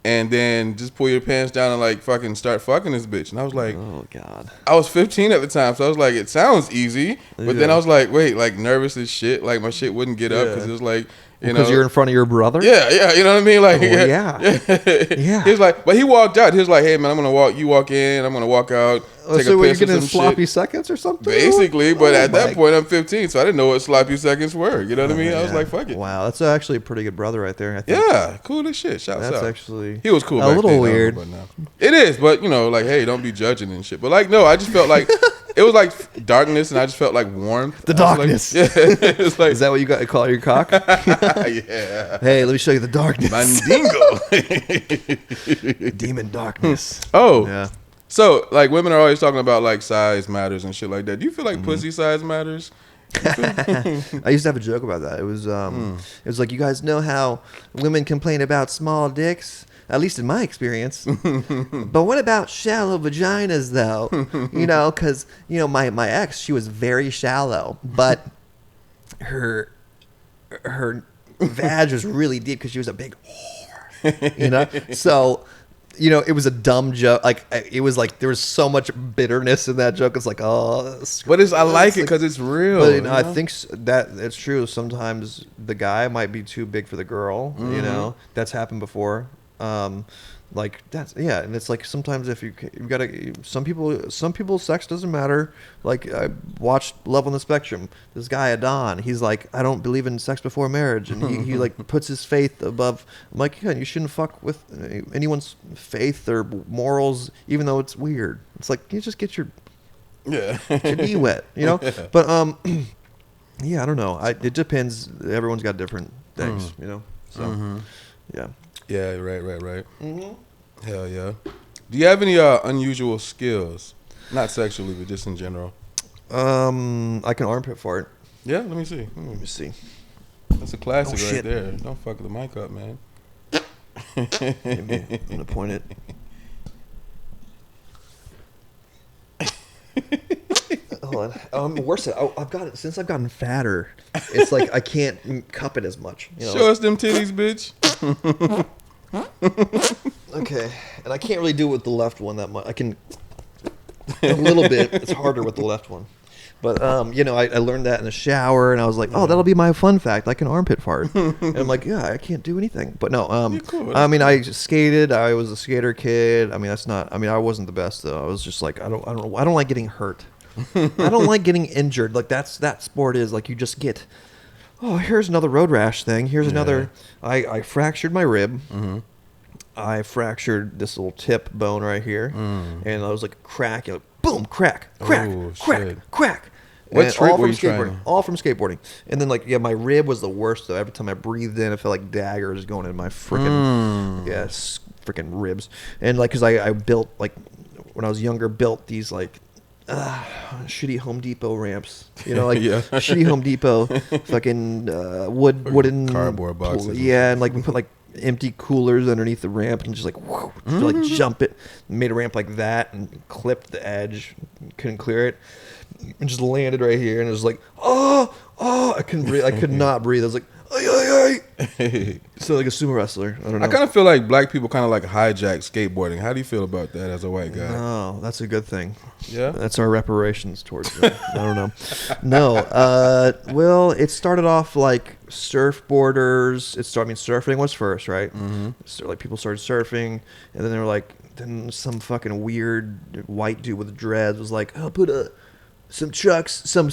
and then just pull your pants down and fucking start fucking this bitch. And I was like, oh God. I was 15 at the time, so I was like, it sounds easy, but then I was like, wait, nervous as shit, my shit wouldn't get up because it was Because you're in front of your brother? Yeah, you know what I mean? Like, yeah. He's like, but he walked out. He was like, hey, man, I'm going to walk. You walk in. I'm going to walk out. Take so a you're piss or getting some sloppy shit. seconds or something? Basically, but at that point, I'm 15, so I didn't know what sloppy seconds were. You know what I mean? I was like, fuck it. Wow, that's actually a pretty good brother right there, I think. Yeah, cool as shit. Shouts out. That's actually... He was cool a back little then, weird. But now. It is, but, you know, like, hey, don't be judging and shit. But, like, no, I just felt like... It was like darkness, and I just felt like warmth. The darkness. Like, yeah, it's like, is that what you got to call your cock? Yeah. Hey, let me show you the darkness. Mandingo. Demon darkness. Oh. Yeah. So, like, women are always talking about, like, size matters and shit like that. Do you feel like pussy size matters? I used to have a joke about that. It was like, you guys know how women complain about small dicks? At least in my experience. But what about shallow vaginas, though? You know, because, you know, my ex, she was very shallow, but her vag was really deep because she was a big whore, you know? So, you know, it was a dumb joke. Like, it was like, there was so much bitterness in that joke. It's like, oh. But I like it because it's real. But, you know, I think that it's true. Sometimes the guy might be too big for the girl, you know? That's happened before. Like that's and it's like sometimes if you gotta some people's sex doesn't matter. Like I watched Love on the Spectrum, this guy Adon, he's like, I don't believe in sex before marriage, and he like puts his faith above. I'm like, yeah, you shouldn't fuck with anyone's faith or morals, even though it's weird. It's like, you just get your knee wet, you know. But yeah, I don't know, it depends. Everyone's got different things, you know. So yeah. Yeah, right. Mm-hmm. Hell yeah. Do you have any unusual skills? Not sexually, but just in general. I can armpit fart. Yeah, let me see. Let me see. That's a classic right shit. there. Don't fuck the mic up, man. Maybe I'm gonna point it. Hold on. Worse. I've got it since I've gotten fatter. It's like I can't cup it as much. You know? Show us them titties, bitch. Okay, and I can't really do it with the left one that much. I can a little bit. It's harder with the left one. But you know, I learned that in the shower, and I was like, oh, that'll be my fun fact. I can armpit fart. And I'm like, yeah, I can't do anything. But no, cool. I mean, I skated. I was a skater kid. I mean, that's not. I mean, I wasn't the best though. I was just like, I don't like getting hurt. I don't like getting injured. Like that sport is like you just get. Oh, here's another road rash thing. Here's another. I fractured my rib. Mm-hmm. I fractured this little tip bone right here, and I was like, crack, like, boom, crack. Oh, What trick all were from you trying skateboarding? All from skateboarding. And then, like, yeah, my rib was the worst, though. Every time I breathed in, I felt like daggers going in my freaking, freaking ribs. And, like, because I built, like, when I was younger, built these, like, shitty Home Depot ramps. You know, like, shitty Home Depot, fucking wooden. Cardboard boxes. Yeah, and, like, we put, like, empty coolers underneath the ramp and just like whoa, like jump it, made a ramp like that and clipped the edge, couldn't clear it, and just landed right here, and it was like oh I couldn't breathe. I could not breathe. I was like ay. So like a sumo wrestler. I don't know. I kind of feel like black people kind of like hijack skateboarding. How do you feel about that as a white guy? No, that's a good thing. Yeah, that's our reparations towards them. I don't know. No, well, it started off like surfboarders. Surfing was first, right? Mm-hmm. So like people started surfing, and then they were like, then some fucking weird white dude with dreads was like, "I'll put some trucks, some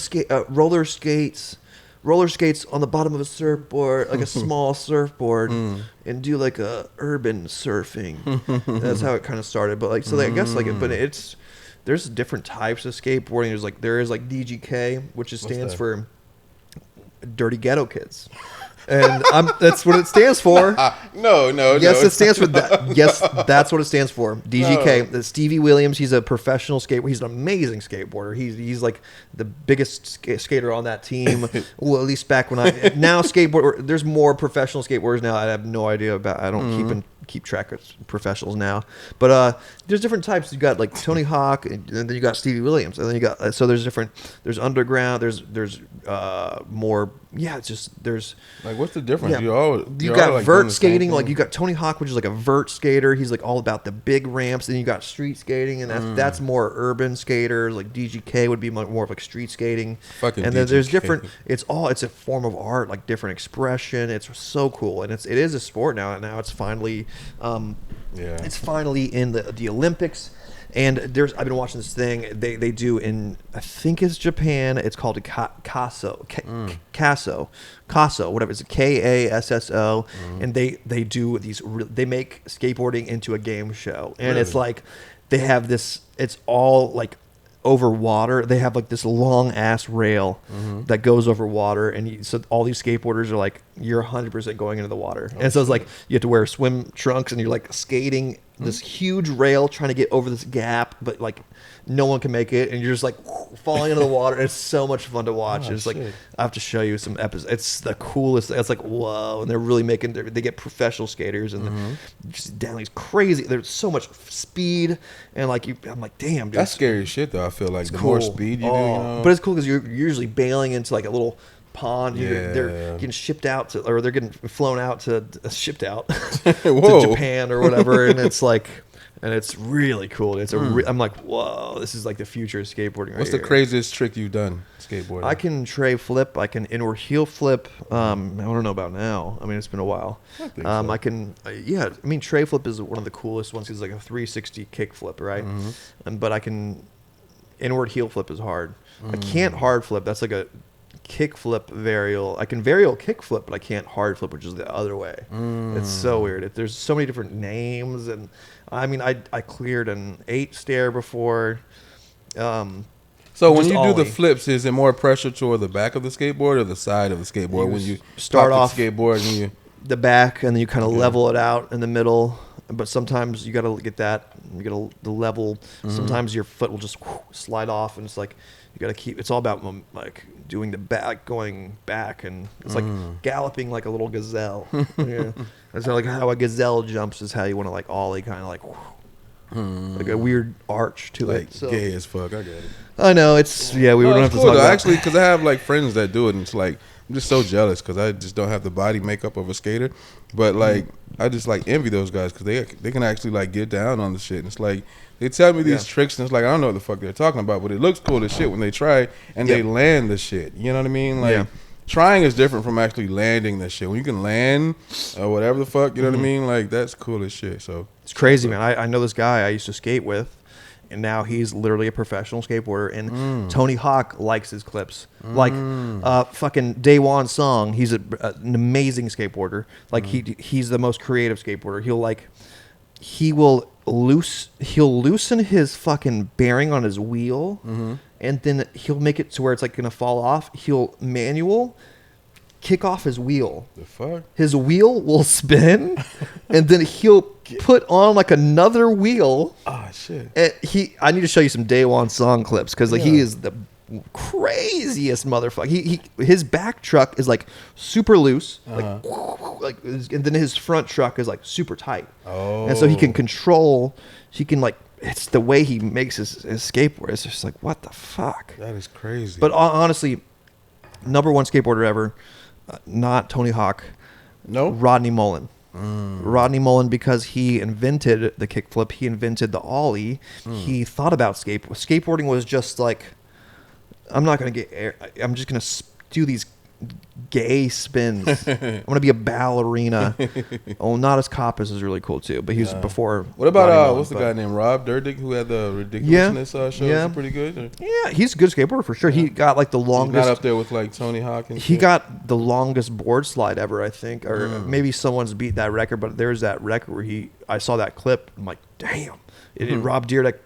roller skates on the bottom of a surfboard, like a small surfboard, and do like a urban surfing." That's how it kind of started. But like, so I guess like, but there's different types of skateboarding. There is like DGK, which stands for Dirty Ghetto Kids. And that's what it stands for. No. Yes, it stands for that. Yes, that's what it stands for. DGK. No. Stevie Williams. He's a professional skateboarder. He's an amazing skateboarder. He's like the biggest skater on that team. Well, at least back when now skateboard. There's more professional skateboarders now. I have no idea about. I don't keep track of professionals now. But there's different types. You got like Tony Hawk, and then you got Stevie Williams, and then you got there's different. There's underground. There's more. Yeah, it's just there's like Like, what's the difference? Yeah. You got like vert doing the same skating, like thing. you got Tony Hawk, which is like a vert skater. He's like all about the big ramps. Then you got street skating, and that's more urban skaters. Like DGK would be more of like street skating. Fucking and then there's DGK. different. It's a form of art, like different expression. It's so cool, and it is a sport now. And now it's finally, it's finally in the Olympics. And I've been watching this thing they do in, I think it's Japan. It's called a Kasso, whatever. It's a Kasso, and they do these. They make skateboarding into a game show, and it's like they have this. It's all like over water. They have like this long ass rail that goes over water, and so all these skateboarders are like, you're 100% going into the water, and so it's like you have to wear swim trunks, and you're like skating this huge rail trying to get over this gap, but like no one can make it, and you're just like falling into the water. And it's so much fun to watch. It's like, I have to show you some episodes. It's the coolest. It's like, whoa, and they're really making. They get professional skaters and just down these crazy. There's so much speed, and like I'm like, damn, dude, That's scary as shit, though. I feel like the cool. more speed you do, you know? But it's cool because you're usually bailing into like a little pond. They're getting shipped out to, or they're getting flown out to shipped out to Japan or whatever, and it's like, and it's really cool. It's I'm like, whoa, this is like the future of skateboarding. What's the craziest trick you've done skateboarding? I can tray flip. I can inward heel flip. I don't know about now. I mean, it's been a while. I think so. I can, I mean, tray flip is one of the coolest ones. It's like a 360 kick flip, right? But I can, inward heel flip is hard. I can't hard flip. That's like a kick flip varial. I can varial kick flip, but I can't hard flip, which is the other way. It's so weird. There's so many different names, and I mean, I cleared an 8 stair before. So when you do the ollie. flips, is it more pressure toward the back of the skateboard or the side of the skateboard? When you start pop off the skateboard and you the back, and then you kind of level it out in the middle. But sometimes you got to get that. You got to the level. Sometimes your foot will just slide off, and it's like you got to keep. It's all about like doing the back, going back, and it's like galloping like a little gazelle. Yeah. That's like how a gazelle jumps is how you want to like ollie, kind of like a weird arch to like it. So. gay as fuck. I get it. I know it's we don't have to cool, talk though. about Actually, because I have like friends that do it, and it's like I'm just so jealous because I just don't have the body makeup of a skater. But like I just like envy those guys because they can actually like get down on the shit. And it's like they tell me these tricks, and it's like I don't know what the fuck they're talking about, but it looks cool as shit when they try and they land the shit. You know what I mean? Like trying is different from actually landing the shit. When you can land or whatever the fuck, you know what I mean? Like that's cool as shit. So it's crazy, man. I know this guy I used to skate with, and now he's literally a professional skateboarder. And Tony Hawk likes his clips. Like fucking Daewon Song, he's an amazing skateboarder. Like he's the most creative skateboarder. He'll loosen his fucking bearing on his wheel, and then he'll make it to where it's like gonna fall off. He'll manual kick off his wheel. the fuck? His wheel will spin, and then he'll put on like another wheel. Oh shit! And I need to show you some Daewon Song clips because like he is the craziest motherfucker. His back truck is like super loose, like, and then his front truck is like super tight. Oh, and so he can control. He can like. It's the way he makes his skateboard. It's just like, what the fuck? That is crazy. But honestly, number one skateboarder ever, not Tony Hawk. No, Rodney Mullen. Rodney Mullen, because he invented the kickflip, he invented the ollie. He thought about skateboarding was just like, I'm not gonna get air. I'm just gonna do these gay spins. I'm gonna be a ballerina. Oh, not as Coppice is really cool too, but he was before. What about Rodney Mullen, what's the guy named Rob Dyrdek who had the ridiculousness show? Is he pretty good? Or? Yeah, he's a good skateboarder for sure. He got like the longest. He's not up there with like Tony Hawk and He shit? got the longest board slide ever, I think, or maybe someone's beat that record. But there's that record where I saw that clip. I'm like, damn! Rob Dyrdek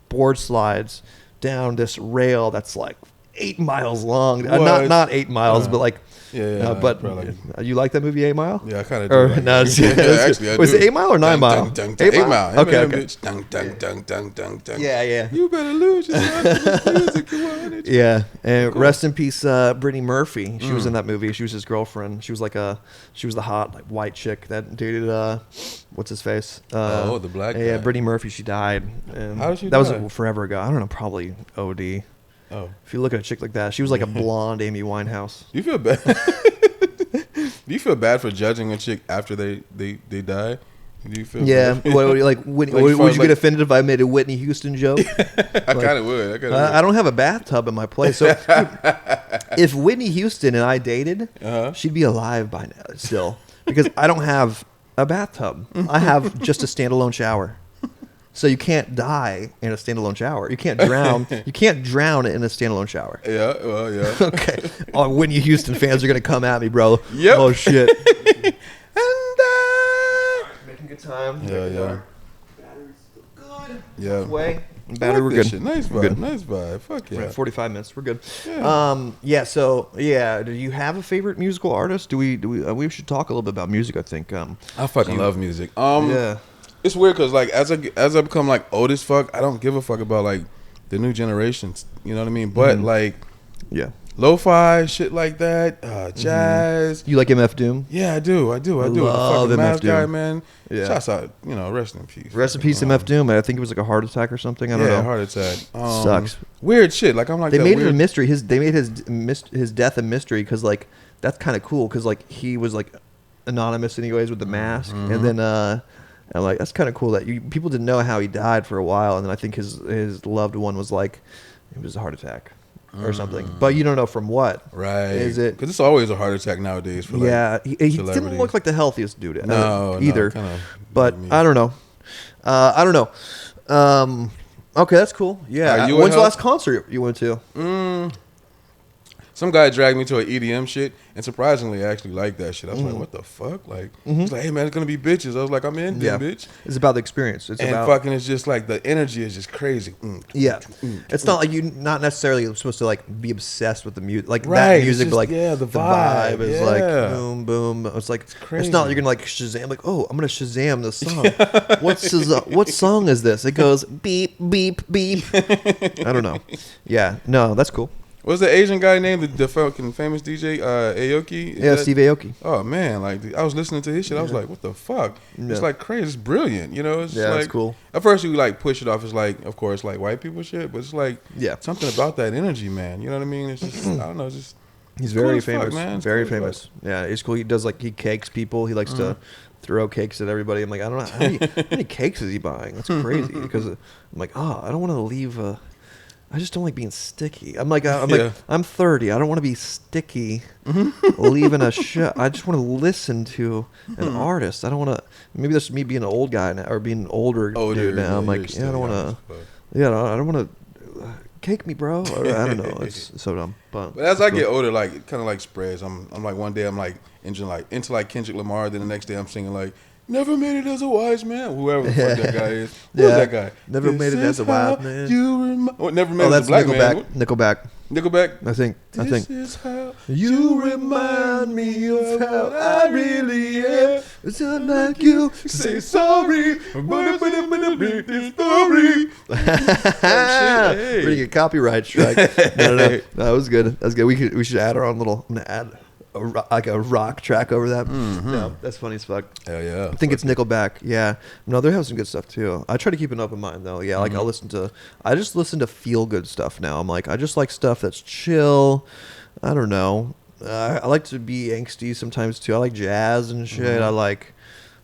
board slides down this rail that's like 8 miles long. Not 8 miles, but like. But you like that movie 8 Mile? Yeah, I kind of do. Like no, actually, I was do. it 8 Mile or 9 Mile? 8 Mile. Okay. Yeah. You better lose yourself to music you wanted. Yeah, and rest in peace, Brittany Murphy. She was in that movie. She was his girlfriend. She was the hot like white chick that dated what's his face? The black guy. Yeah, Brittany Murphy. She died. And how did she die? die? Was forever ago. I don't know. Probably OD. Oh. If you look at a chick like that, she was like a blonde Amy Winehouse. Do you feel bad? Do you you feel bad for judging a chick after they die? Do you feel Yeah. bad? What, like, would you get offended if I made a Whitney Houston joke? I kind of would. I don't have a bathtub in my place. So if Whitney Houston and I dated, she'd be alive by now still, because I don't have a bathtub. I have just a standalone shower. So you can't die in a standalone shower. You can't drown. You can't drown in a standalone shower. Yeah, well, yeah. Okay. Oh, Whitney Houston fans are gonna come at me, bro. Yep. Oh shit. And Making good time. yeah. Battery's still good. Yeah. Way. I Battery, like we're this good. shit. Nice We're vibe. good. Nice vibe. Fuck We're yeah. at 45 minutes. We're good. Yeah. So do you have a favorite musical artist? We should talk a little bit about music, I think. I fucking love music. Yeah. It's weird because like as I become like old as fuck, I don't give a fuck about like the new generations. You know what I mean? But like Yeah. lo-fi shit like that, jazz. You like MF Doom? Yeah, I do. love the fucking MF mask guy, Doom. man. Yeah. Shouts out, rest in peace. Rest in peace, MF Doom. I think it was like a heart attack or something. I don't know. Heart attack. Sucks. Weird shit. Like I'm like They that made weird, it a mystery. They made his death a mystery because like that's kind of cool because like he was like anonymous anyways with the mask, and then I'm like that's kind of cool that people didn't know how he died for a while, and then I think his loved one was like it was a heart attack or something, but you don't know from what. Right. Is it? Because it's always a heart attack nowadays for like Yeah, he didn't celebrities. look like the healthiest dude No, either. kinda But me. I don't know. I don't know. Okay, that's cool. Yeah. you When's the a last concert you went to? Some guy dragged me to an EDM shit, and surprisingly, I actually liked that shit. I was like, "What the fuck?" Like, he's like, "Hey man, it's gonna be bitches." I was like, "I'm in, then, bitch." It's about the experience. It's And about fucking, it's just like the energy is just crazy. yeah. It's not like you're not necessarily supposed to like be obsessed with the music, like Right, that it's music, just- but like yeah, the vibe vibe, is yeah. like boom, boom. It's like it's crazy. not like you're gonna like Shazam. Like, oh, I'm gonna Shazam this song. What song is this? It goes beep, beep, beep. I don't know. Yeah, no, that's cool. What's the Asian guy named the fucking famous DJ Aoki? Is Yeah, that- Steve Aoki. Oh man, like I was listening to his shit. I was like, "What the fuck?" Yeah. It's like crazy. It's brilliant. It's Yeah, like, it's cool. At first, you like push it off as like, of course, like white people shit, but it's like Yeah. something about that energy, man. You know what I mean? It's just I don't know. It's just He's cool very as fuck, famous, man. It's very cool as famous. Yeah, it's cool. He does like he cakes people. He likes to throw cakes at everybody. I'm like, I don't know how many cakes is he buying? That's crazy. Because I'm like, I don't want to leave. I just don't like being sticky. I'm like, Yeah. I'm 30. I don't want to be sticky. Leaving a show. I just want to listen to an artist. I don't want to. Maybe that's me being an old guy now, or being an older dude now. I'm like, I don't want to. Yeah, I don't want to. Cake me, bro. Or, I don't know. It's so dumb. But as I get older, like it kind of like spreads. I'm like one day I'm like into like Kendrick Lamar. Then the next day I'm singing like "Never Made It as a Wise Man." Whoever the fuck that guy is. Who's that guy? Never Made It as a Wise Man. Never Made It as that's a Black Nickelback. Man. Nickelback. Nickelback. I think. This is how You remind me of how I really am. It's not like you say sorry, but this story. We're gonna get copyright strike. No. That was good. That was good. We should add our own little. I'm gonna add a rock track over that. No, that's funny as fuck. Hell yeah. I think it's Nickelback. Yeah. No, they have some good stuff too. I try to keep an open mind though. Yeah, like I just listen to feel good stuff now. I'm like, I just like stuff that's chill. I don't know. I like to be angsty sometimes too. I like jazz and shit. I like,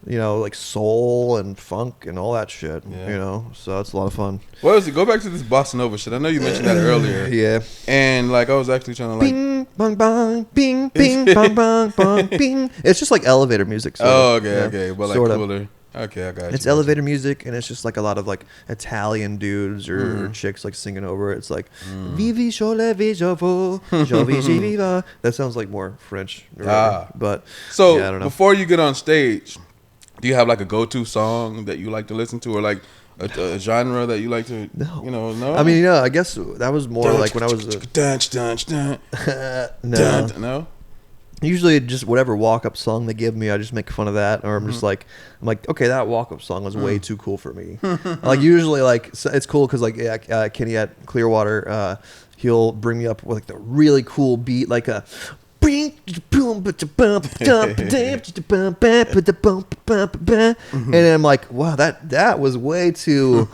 like soul and funk and all that shit. Yeah. So it's a lot of fun. What was it? Go back to this bossa nova shit. I know you mentioned that earlier. Yeah. And like I was actually trying to like. Bing, bong, bong, bing, bing, bong, bong, bong, bing. It's just like elevator music. Sort Oh, of. okay, Yeah. okay, but like Sort of. cooler. Okay, I got you. It's elevator music, and it's just like a lot of like Italian dudes or chicks like singing over it. It's like "Vivi Chole Vijovo, Jovi Viva." That sounds like more French, or whatever. But So yeah, I don't know. before you get on stage, do you have like a go-to song that you like to listen to, or like a genre that you like to? No. No. I mean, I guess that was more like when I was No. usually just whatever walk-up song they give me, I just make fun of that, or I'm just like, okay, that walk-up song was way too cool for me. Like usually, like it's cool because like Kenny at Clearwater, he'll bring me up with like the really cool beat, like a bing And I'm like, wow, that was way too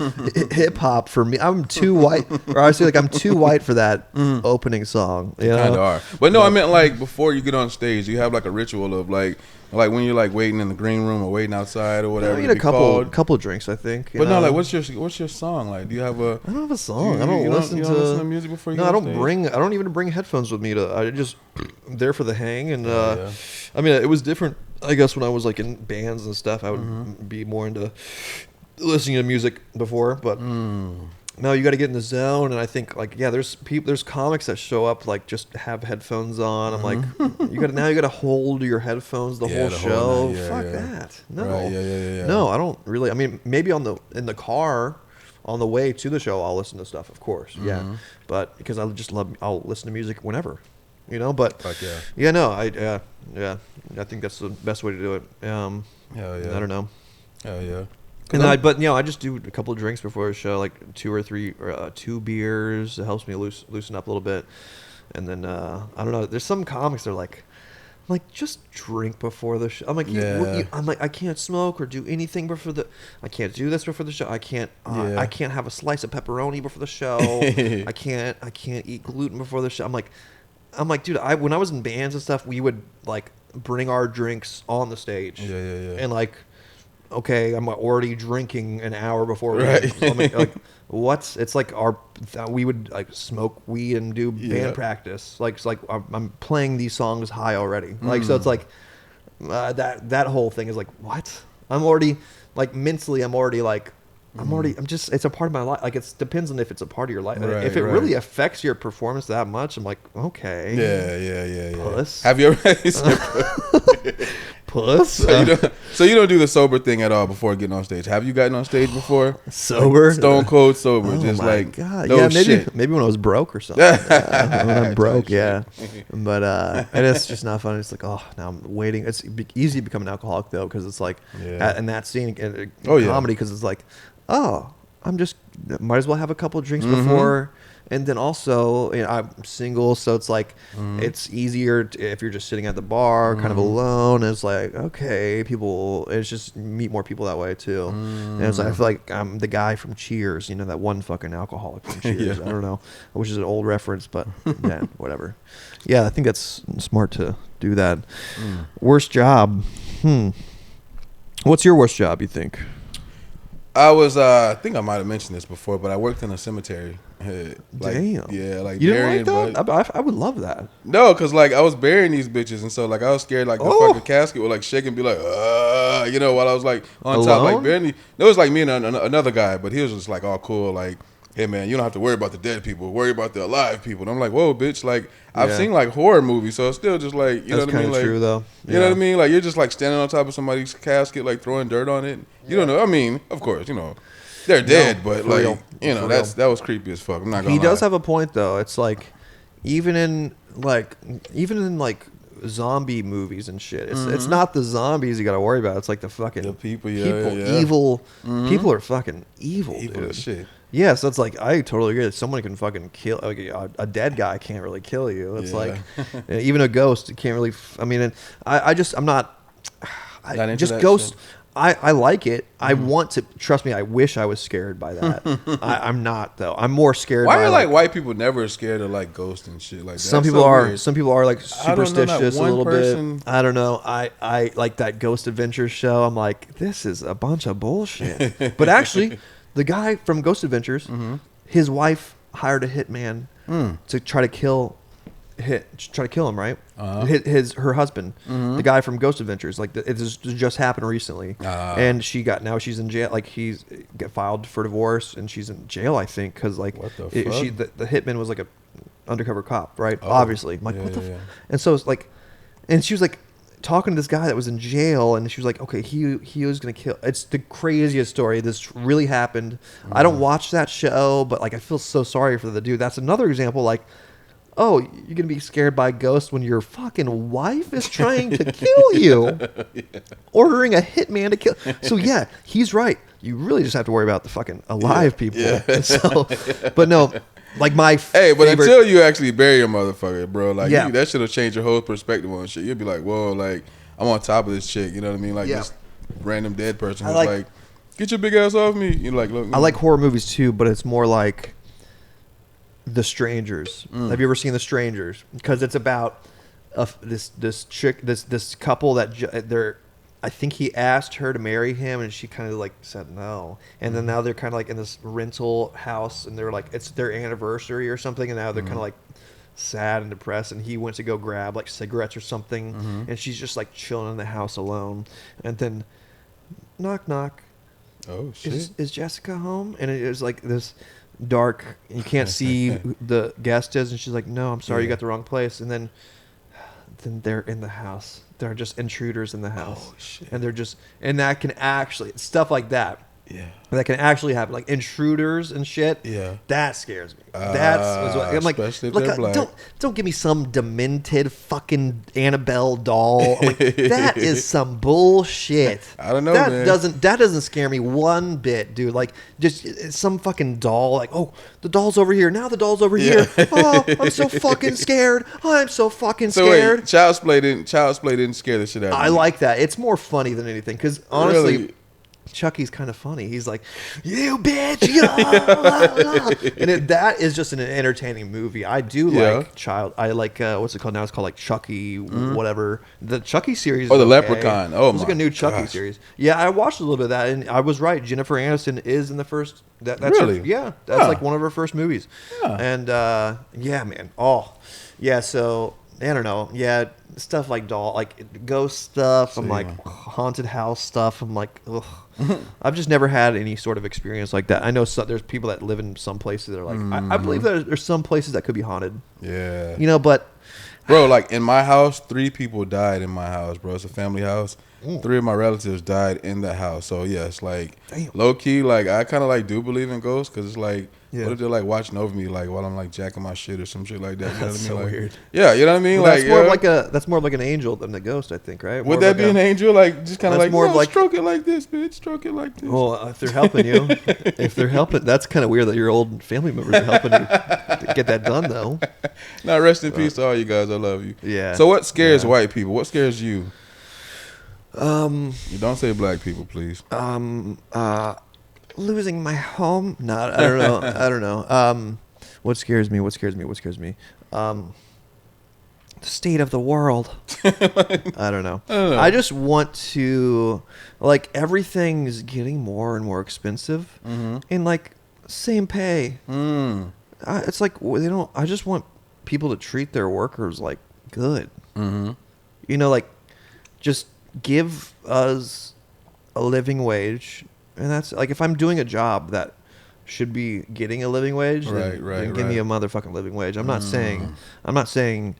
hip hop for me. I'm too white, or I say like I'm too white for that opening song. You Kind of know? are. But no, I meant like before you get on stage, you have like a ritual of like when you're like waiting in the green room or waiting outside or whatever. I need a couple drinks, I think. But no, like what's your song like? Do you have a? I don't have a song. You I don't listen you to. don't listen to music before you No, get I on don't stage? I don't even bring headphones with me to. I just I'm there for the hang, and Yeah. I mean, it was different. I guess when I was like in bands and stuff, I would be more into listening to music before. But no, you got to get in the zone, and I think like there's comics that show up like just have headphones on. I'm like, you got to hold your headphones the whole the show. whole night. Yeah, Fuck yeah. that. No, Right, yeah. no, I don't really. I mean, maybe in the car. On the way to the show, I'll listen to stuff, of course. Yeah, but because I'll listen to music whenever, you know. But Fuck yeah. yeah, no, I think that's the best way to do it. Hell yeah. I don't know. Hell yeah. And but I just do a couple of drinks before a show, like 2 or 3, or 2 beers. It helps me loosen up a little bit. And then I don't know. There's some comics that are like just drink before the show. I'm like, I'm like, I can't smoke or do anything before I can't do this before the show. I can't have a slice of pepperoni before the show. I can't eat gluten before the show. I'm like, dude, when I was in bands and stuff, we would like bring our drinks on the stage. Yeah. And like, okay, I'm already drinking an hour before. Right. I mean, like, what? It's like we would like smoke weed and do band practice. Like, it's like I'm playing these songs high already. Like, so it's like that whole thing is like, what? I'm already like mentally, I'm just, it's a part of my life. Like, it depends on if it's a part of your life. Right, if it right. really affects your performance that much, I'm like, okay. Yeah. Puss. Have you ever? Puss. So you don't do the sober thing at all before getting on stage. Have you gotten on stage before? Sober? Like, stone cold sober. Oh just my like God. no yeah, shit. maybe when I was broke or something. When I'm broke, yeah. But and it's just not fun. It's like, oh, now I'm waiting. It's easy to become an alcoholic though, because it's like, in that scene, comedy, because it's like, oh, I'm just might as well have a couple of drinks before. And then also, I'm single, so it's like it's easier if you're just sitting at the bar, kind of alone. It's like, okay, it's just meet more people that way too. And it's like, I feel like I'm the guy from Cheers, that one fucking alcoholic from Cheers. I don't know, which is an old reference, but yeah, whatever. Yeah, I think that's smart to do that. Worst job? What's your worst job, you think? I was, I think I might have mentioned this before, but I worked in a cemetery. Damn. Yeah, like you burying, didn't like that? I would love that. No, because like I was burying these bitches, and so like I was scared like the fucking casket would like shake and be like, while I was like on top, like burying. It was like me and another guy, but he was just like all cool, like, hey man, you don't have to worry about the dead people, worry about the alive people. And I'm like, whoa, bitch, like I've seen like horror movies, so it's still just like, you know what I mean? Like, true though. You know what I mean? Like you're just like standing on top of somebody's casket, like throwing dirt on it. You don't know. I mean, of course, they're dead, but like real. That was creepy as fuck. I'm not gonna lie. He does have a point though. It's like even in zombie movies and shit. It's not the zombies you got to worry about. It's like the fucking people, evil. People are fucking evil dude. As shit. Yeah, so it's like I totally agree. Someone can fucking kill a dead guy. Can't really kill you. It's like even a ghost can't really. I'm not. Just ghosts. I like it. I want to. Trust me, I wish I was scared by that. I'm not though. I'm more scared. Why are like white people never scared of like ghosts and shit like that? Some people are. Weird. Some people are like superstitious a little bit. I don't know. I like that Ghost Adventures show. I'm like, this is a bunch of bullshit. But actually, the guy from Ghost Adventures, his wife hired a hitman to try to kill him, right? Her husband, the guy from Ghost Adventures. Like it just happened recently, and she's in jail. Like he's got filed for divorce, and she's in jail, I think, because like the hitman was like a undercover cop, right? Obviously, I'm like what the. And so it's like, and she was like talking to this guy that was in jail, and she was like, okay, he was gonna kill. It's the craziest story. This really happened. I don't watch that show, but like I feel so sorry for the dude. That's another example, like. Oh, you're going to be scared by ghosts when your fucking wife is trying to kill you. Ordering a hitman to kill. So, yeah, he's right. You really just have to worry about the fucking alive people. Yeah. So, but no, Like my Hey, but favorite, until you actually bury a motherfucker, bro, like Yeah. that should have changed your whole perspective on shit. You'd be like, whoa, like I'm on top of this chick. You know what I mean? Like Yeah. this random dead person I who's like- like, get your big ass off me. You're like, look. I like horror movies too, but it's more like The Strangers. Have you ever seen The Strangers? Because it's about this chick, this couple that they're. I think he asked her to marry him, and she kind of like said no. And then now they're kind of like in this rental house, and they're like it's their anniversary or something, and now they're kind of like sad and depressed. And he went to go grab like cigarettes or something, and she's just like chilling in the house alone. And then knock knock. Oh shit. Is Jessica home? And it is like this dark, you can't see who the guest is, and she's like, no, I'm sorry, you Yeah. got the wrong place. And then they're in the house. They're just intruders in the house. Oh, shit. And they're just, and that can actually, stuff like that. Yeah. That can actually happen, like intruders and shit. Yeah. That scares me. That's what, I'm like, especially if look, they're black. don't give me some demented fucking Annabelle doll. I'm like, that is some bullshit. I don't know, That man. doesn't scare me one bit, dude. Like just it's some fucking doll. Like, oh, the doll's over here. Now the doll's over here. Oh, I'm so fucking scared. I'm so fucking So scared. wait, Child's Play didn't scare the shit out of I you. like that. It's more funny than anything because honestly. Really? Chucky's kind of funny. He's like, "You bitch!" Yeah. And that is just an entertaining movie. I do like I like what's it called now? It's called like Chucky, whatever. The Chucky series. Oh, the is Leprechaun. Oh, there's like my a new Chucky gosh. series. Yeah, I watched a little bit of that, and I was right. Jennifer Aniston is in the first. That's Really? yeah, that's Huh. like one of her first movies. Huh. And yeah, man. Oh, yeah. So I don't know. Yeah, stuff like ghost stuff. I'm like haunted house stuff. I'm like, ugh. I've just never had any sort of experience like that. I know there's people that live in some places that are like, I believe there's some places that could be haunted. Yeah. You know, but Bro, like in my house, 3 people died in my house, bro. It's a family house. 3 of my relatives died in the house. So yeah, it's like low key. Like I kind of like do believe in ghosts because it's like, Yeah. what if they're like watching over me, like while I'm like jacking my shit or some shit like that? You know That's what I mean? so Like, weird. Yeah, you know what I mean? well, Like that's more of like an angel than the ghost, I think, right? More would of that like be an angel? Like just kind of That's like more of "Yo, like- stroke it like this, bitch. Stroke it like this. Well, if they're helping you, that's kind of weird that your old family members are helping you to get that done, though. Now rest in peace to all you guys. I love you. Yeah. So what scares Yeah. white people? What scares you? You don't say black people, please. Losing my home? No, I don't know. I don't know. What scares me? The state of the world. I don't know. I just want to, like, everything's getting more and more expensive, and like same pay. It's like they don't. I just want people to treat their workers like good. You know, like just give us a living wage, and that's like if I'm doing a job that should be getting a living wage, then give me a motherfucking living wage. I'm not saying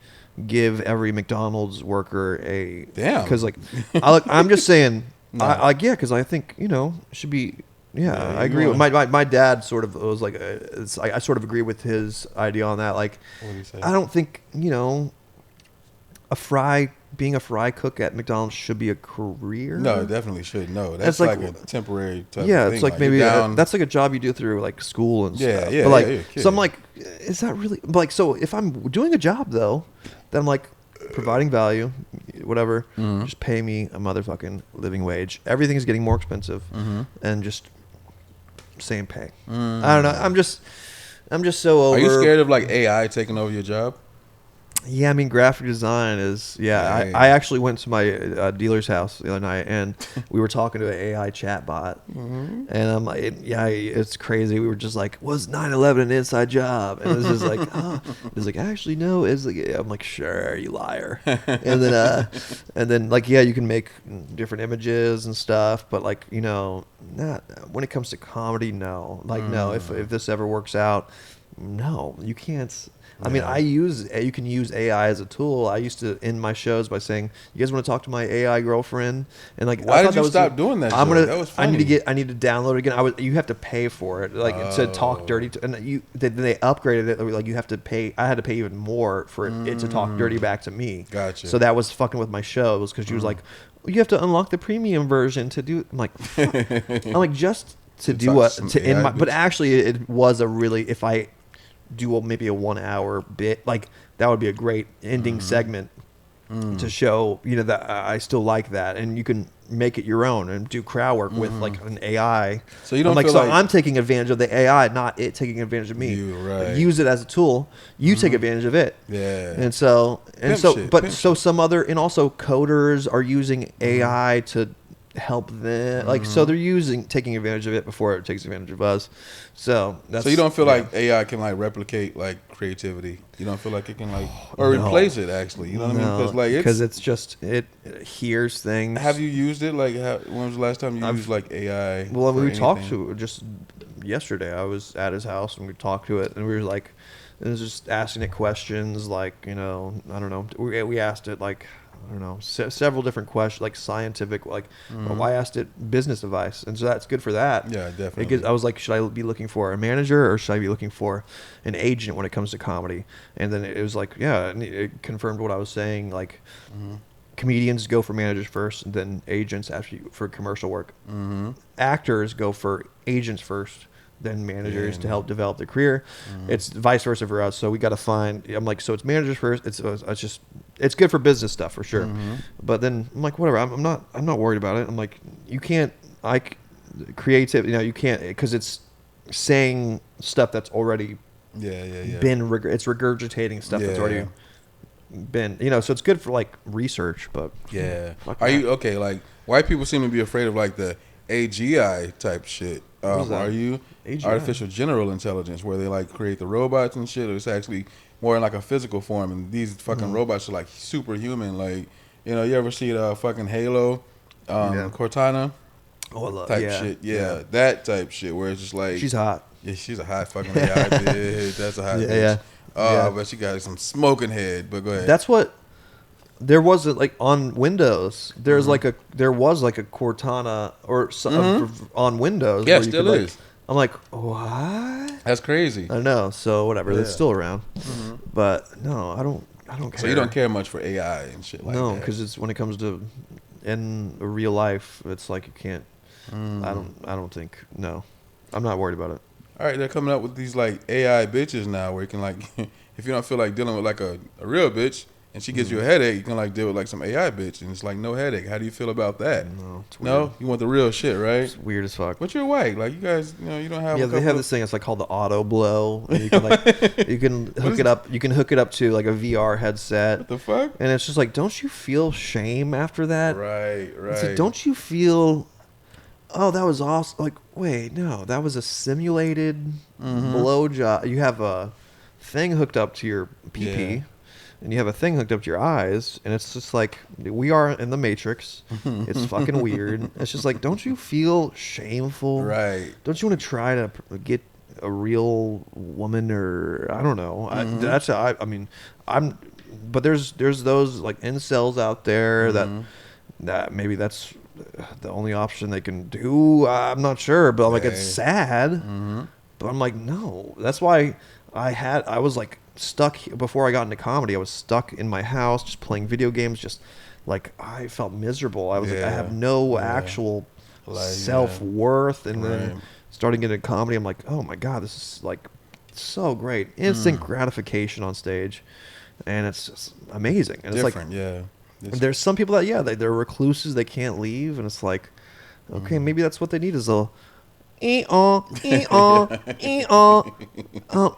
give every McDonald's worker a Damn. because like I'm just saying because I think it should be. Yeah, I agree. With my dad sort of was like I sort of agree with his idea on that. Like, What do you say? I don't think being a fry cook at McDonald's should be a career. No, it definitely should. No, that's It's like- like, a temporary type Yeah, of thing. it's like maybe you're down- that's like a job you do through like school and Yeah, stuff. yeah, But like, yeah, you're so I'm kidding. like, is that really like? So if I'm doing a job though, then I'm like providing value, whatever. Just pay me a motherfucking living wage. Everything is getting more expensive, and just same pay. I don't know. I'm just so over. Are you scared of like AI taking over your job? Yeah, I mean, graphic design is, Dang. I actually went to my dealer's house the other night, and we were talking to an AI chat bot, and I'm like, yeah, it's crazy. We were just like, was 9/11 an inside job? And it was just like, oh. It's like, actually, no. It's like, I'm like, sure, you liar. And then like, yeah, you can make different images and stuff, but like, not when it comes to comedy, no. Like, no, if this ever works out, no, you can't. I mean, you can use AI as a tool. I used to end my shows by saying, "You guys want to talk to my AI girlfriend?" And like, Why I thought did you that was stop doing that I'm shit? gonna. That was I need funny. I need to download it again. You have to pay for it. Like to talk dirty. And they upgraded it. Like you have to pay. I had to pay even more for it to talk dirty back to me. Gotcha. So that was fucking with my shows because she was like, "You have to unlock the premium version to do." I'm like, I'm like just to do talk what some to end AI my. But bitch. actually, it was a really if I do maybe a 1 hour bit. Like that would be a great ending segment to show, that I still like that. And you can make it your own and do crowd work with like an AI. So you don't feel so I'm taking advantage of the AI, not it taking advantage of me. Right. Use it as a tool. You take advantage of it. Yeah. And so Pimp some other, and also coders are using AI to help them. Like, so they're taking advantage of it before it takes advantage of us. So you don't feel like AI can like replicate like creativity. You don't feel like it can like replace it actually. You know what I mean? Because it's just it hears things. Have you used it? Like, when was the last time you used like AI? Well, we talked to it just yesterday. I was at his house and we talked to it, and we were like, it was just asking it questions. Like, I don't know. We asked it like, I don't know, several different questions, like scientific, like I asked it business advice, and so that's good for that. Yeah, definitely. I was like, should I be looking for a manager or should I be looking for an agent when it comes to comedy? And then it was like, yeah, and it confirmed what I was saying. Like, comedians go for managers first, and then agents after for commercial work. Actors go for agents first, then managers to help develop their career. It's vice versa for us. So we got to find. I'm like, so it's managers first. It's good for business stuff for sure. But then I'm like, whatever. I'm not worried about it. I'm like, you can't. Creative. You can't, because it's saying stuff that's already been. It's regurgitating stuff that's already been. So it's good for like research. But are you okay? Like, white people seem to be afraid of like the AGI type shit. Are you AGI? Artificial general intelligence, where they like create the robots and shit, or it's actually more in like a physical form, and these fucking robots are like superhuman. Like, you ever see the fucking Halo, Cortana type shit? Yeah, that type shit where it's just like she's hot. Yeah, she's a hot fucking AI bitch. That's a hot bitch. But she got some smoking head. But go ahead. That's what. There wasn't like on Windows. There was like a Cortana or on Windows. Yeah, still is. I'm like, what? That's crazy. I know. So whatever, it's still around. But no, I don't care. So you don't care much for AI and shit like that. No, because it's when it comes to in real life, it's like you can't. I don't think. No, I'm not worried about it. All right, they're coming up with these like AI bitches now, where you can like, if you don't feel like dealing with like a real bitch, and she gives you a headache, you can like deal with like some AI bitch, and it's like no headache. How do you feel about that? No, it's weird. No, you want the real shit, right? It's weird as fuck. But you're white, like you guys, you don't have. Yeah, they have this thing. It's like called the auto blow. And you can like you can hook it up. You can hook it up to like a VR headset. What the fuck? And it's just like, don't you feel shame after that? Right. It's like, don't you feel? Oh, that was awesome. Like, wait, no, that was a simulated blowjob. You have a thing hooked up to your pee-pee. Yeah. And you have a thing hooked up to your eyes, and it's just like, we are in the Matrix. It's fucking weird. It's just like, don't you feel shameful? Right. Don't you want to try to get a real woman, or I don't know. But there's those like incels out there that maybe that's the only option they can do. I'm not sure, but like, it's sad. But I'm like, no. That's why I was like, stuck before I got into comedy. I was stuck in my house just playing video games, just like I felt miserable. I was like, I have no actual self-worth. And then starting into comedy, I'm like, oh my god, this is like so great. Instant gratification on stage, and it's just amazing. And different, it's like there's some people that they're recluses, they can't leave, and it's like, okay, maybe that's what they need is a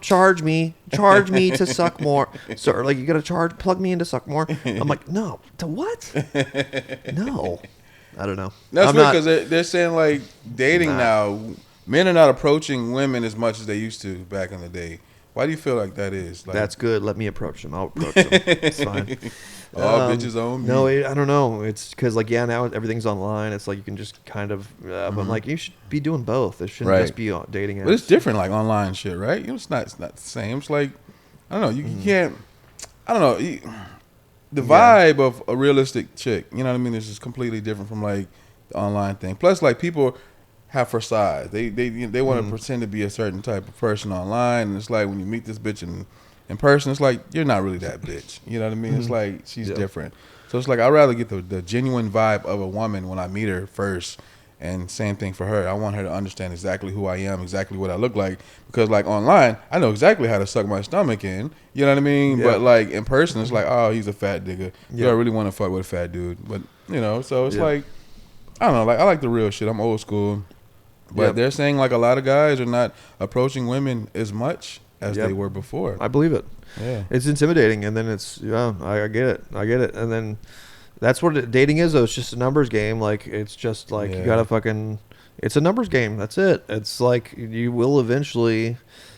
charge me to suck more. So like, you gotta plug me in to suck more. I'm like, no, to what? No, I don't know. That's weird, because they're saying like dating now, men are not approaching women as much as they used to back in the day. Why do you feel like that is? Like, that's good. Let me approach them. I'll approach them. It's fine. All bitches on me. No, I don't know. It's because like, now everything's online. It's like you can just kind of. But like, you should be doing both. It shouldn't just be dating apps. But it's different, like online shit, right? It's not the same. It's like, I don't know. You can't. I don't know. The vibe of a realistic chick, you know what I mean? It's just completely different from like the online thing. Plus, like, people have facades. They want to pretend to be a certain type of person online, and it's like when you meet this bitch in person, it's like you're not really that bitch. You know what I mean? It's like she's different. So it's like I'd rather get the genuine vibe of a woman when I meet her first, And same thing for her. I want her to understand exactly who I am, exactly what I look like. Because like online, I know exactly how to suck my stomach in. You know what I mean? Yeah. But like in person, it's like, oh, he's a fat nigga. Yeah. Do I really want to fuck with a fat dude? But you know, so it's Yeah. like, I don't know. Like I like the real shit. I'm old school. But Yep. they're saying like a lot of guys are not approaching women as much as Yep. they were before. I believe it. Yeah. It's intimidating, and then it's I get it, and then that's what dating is though. It's just a numbers game. Like it's just like you Yeah. gotta fucking. It's a numbers game. That's it. It's like you will eventually,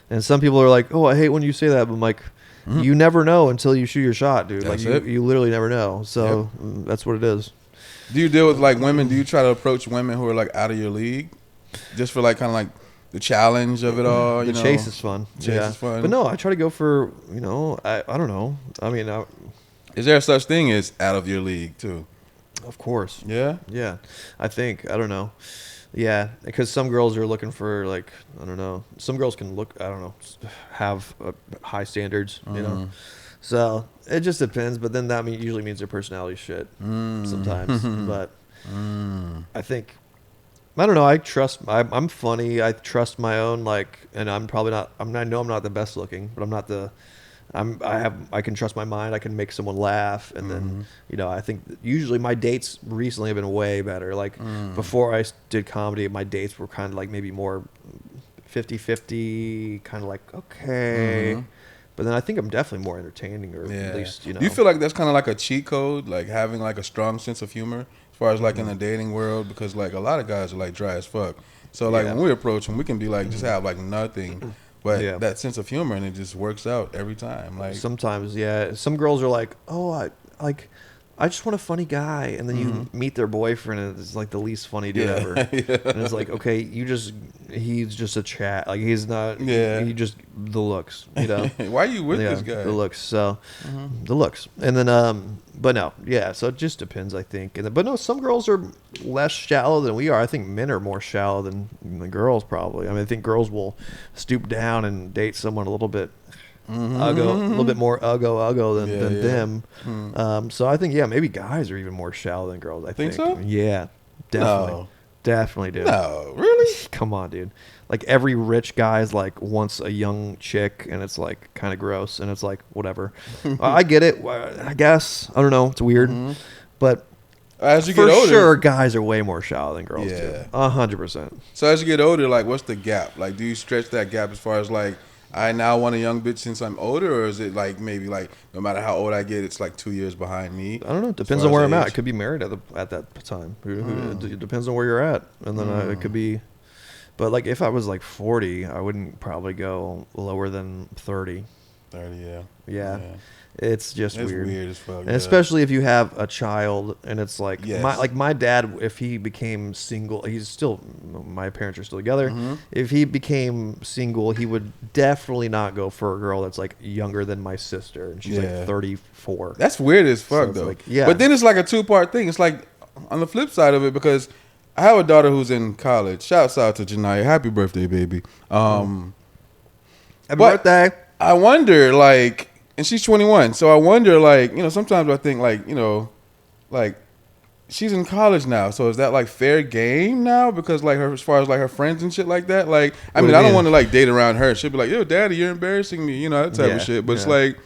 and some people are like, "Oh, I hate when you say that," but I'm like, you never know until you shoot your shot, dude. That's like it. you literally never know. So that's what it is. Do you deal with like women? Do you try to approach women who are like out of your league, just for like kind of like the challenge of it all? The You know? chase is fun. Chase is fun. But no, I try to go for I don't know. I mean, Is there such thing as out of your league too? of course. Yeah. Yeah, I think I don't know. Yeah, because some girls are looking for like I don't know. Some girls can look I don't know have high standards, you know. So it just depends. But then that usually means their personality shit sometimes. But I think I don't know. I trust. I'm funny. I trust my own and I'm probably not. I know I'm not the best looking, but I'm not the. I can trust my mind. I can make someone laugh, and then I think that usually my dates recently have been way better. Like before I did comedy, my dates were kind of like maybe more 50-50, kind of like okay. But then I think I'm definitely more entertaining, or at least Do you feel like that's kind of like a cheat code, like having like a strong sense of humor as far as like in the dating world? Because like a lot of guys are like dry as fuck. So like when we approach them, we can be like just have like nothing. But that sense of humor, and it just works out every time. Like sometimes, some girls are like, "Oh, I just want a funny guy," and then you meet their boyfriend, and it's like the least funny dude ever. And it's like, okay, he's just a chat. Like he's not. He just the looks. why are you with this guy? The looks. So the looks, and then but no, so it just depends, I think. But no, some girls are less shallow than we are. I think men are more shallow than the girls probably. I mean, I think girls will stoop down and date someone a little bit a little bit more uggo than them. So I think maybe guys are even more shallow than girls. I think so. Yeah, definitely, No. definitely, dude. No, really? Come on, dude. Like every rich guy's like wants a young chick, and it's like kind of gross, and it's like whatever. I get it. I guess I don't know. It's weird, but As you for get older, sure, guys are way more shallow than girls. Yeah. Too. 100%. So as you get older, like what's the gap? Like, do you stretch that gap as far as like I now want a young bitch since I'm older, or is it like maybe like no matter how old I get, it's like 2 years behind me? I don't know. It depends far on where as I'm at. age? I could be married at that time. It depends on where you're at, and then it could be. But like if I was like 40, I wouldn't probably go lower than 30. 30, Yeah. It's just It's weird. weird as fuck. And especially if you have a child, and it's like Yes. my dad, if he became single, my parents are still together. If he became single, he would definitely not go for a girl that's like younger than my sister, and she's like 34. That's weird as fuck it's though. like, yeah. But then it's like a two-part thing. It's like on the flip side of it, because I have a daughter who's in college. Shouts out to Janaya. Happy birthday, baby. Happy but birthday. I wonder, like, and she's 21, so I wonder, like, sometimes I think, like, like, she's in college now, so is that, like, fair game now? Because, like, as far as, like, her friends and shit like that, like, I mean, I don't want to, like, date around her. She'll be like, yo, daddy, you're embarrassing me, that type of shit. But it's like,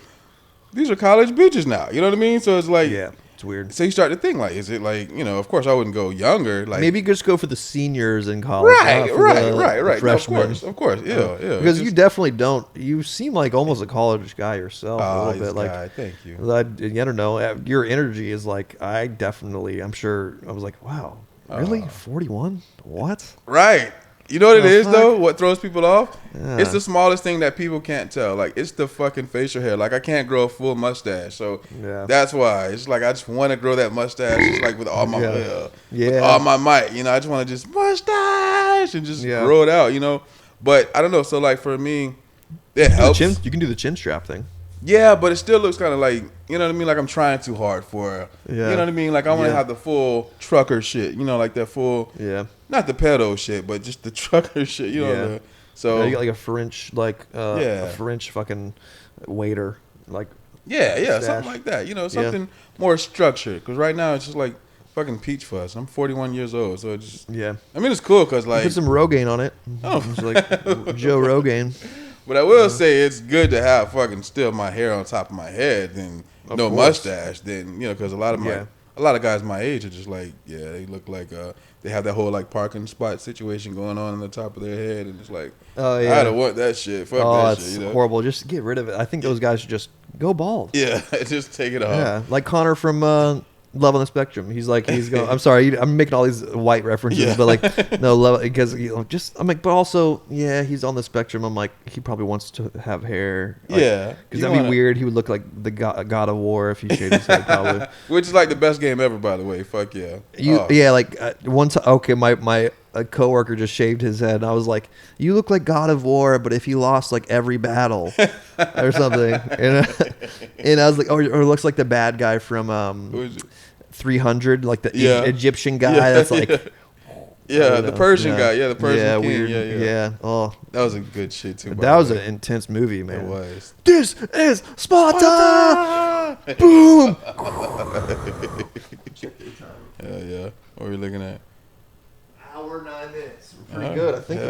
these are college bitches now, you know what I mean? So it's like, it's weird. so you start to think, like, is it, like, of course I wouldn't go younger. Like, Maybe just go for the seniors in college. right. The freshmen. No, of course, yeah. Because you definitely don't. You seem like almost a college guy yourself a little bit. Like, thank you. I don't know. Your energy is like. I'm sure. I was like, wow, really? 41? What? Right. You know what it is, fuck? though? What throws people off? Yeah. It's the smallest thing that people can't tell. Like, it's the fucking facial hair. Like, I can't grow a full mustache. So, that's why. It's like, I just want to grow that mustache. It's like with all my with all my might. I just want to just mustache and just grow it out, But, I don't know. So, like, for me, it helps. You can do the chin strap thing. Yeah, but it still looks kind of like, you know what I mean? Like I'm trying too hard for, you know what I mean? Like I want to have the full trucker shit, like that full, not the pedo shit, but just the trucker shit, so you got like a French, a French fucking waiter, like something like that, something more structured. Because right now it's just like, fucking Peach Fuzz. I'm 41 years old, so it just Yeah. I mean, it's cool because like Put some Rogaine on it. Oh. It's like Joe Rogaine. But I will say it's good to have fucking still my hair on top of my head than no course. mustache. Then because a lot of Yeah. a lot of guys my age are just like they look like they have that whole like parking spot situation going on the top of their head, and it's like I don't want that shit. Fuck that it's shit. horrible. Just get rid of it. I think those guys should just go bald. Yeah, just take it off. Yeah, like Connor from Love on the Spectrum. He's going. I'm sorry, I'm making all these white references, but like no love because I'm like, but also he's on the spectrum. I'm like, he probably wants to have hair. Like, because that'd be weird. He would look like the God of War if he shaved his head, probably. Which is like the best game ever, by the way. Fuck yeah. One time. Okay, my a coworker just shaved his head, and I was like, "You look like God of War, but if he lost like every battle or something." And I was like, "Oh, or looks like the bad guy from 300, like the Egyptian guy that's like." The Persian guy. Yeah, the Persian king. Weird. Yeah. Oh, that was a good shit too. That was an intense movie, man. It was. This is Sparta. Boom. Yeah. What are we looking at? Hour 9 minutes. Pretty good. I think.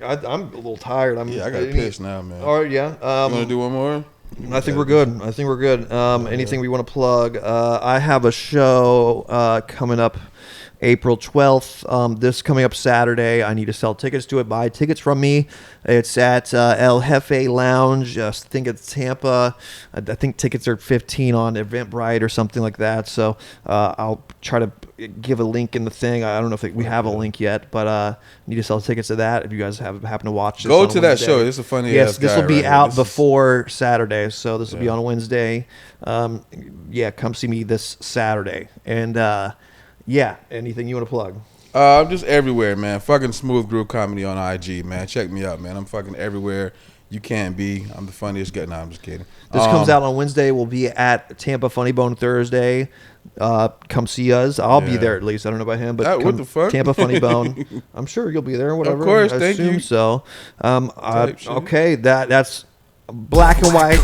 I'm a little tired. I got to piss now, man. All right, yeah. You want to do one more? I think we're good. Anything we want to plug? I have a show coming up April 12th. This coming up Saturday. I need to sell tickets to it. Buy tickets from me. It's at El Jefe Lounge. I think it's Tampa. I think tickets are $15 on Eventbrite or something like that. So I'll try to give a link in the thing. I don't know if we have a link yet, but need to sell tickets to that. If you guys happen to watch this, go to that show. This is a funny. Yes, this will be out before Saturday, so this will be on a Wednesday. Come see me this Saturday, and anything you want to plug? I'm just everywhere, man. Fucking Smooth Groove Comedy on IG, man. Check me out, man. I'm fucking everywhere you can be. I'm the funniest guy. Nah, I'm just kidding. This comes out on Wednesday. We'll be at Tampa Funny Bone Thursday. Come see us. I'll be there at least. I don't know about him, but what the fuck? Tampa Funny Bone. I'm sure you'll be there. Whatever. Of course, I thank you. assume so. Okay, that's Black and White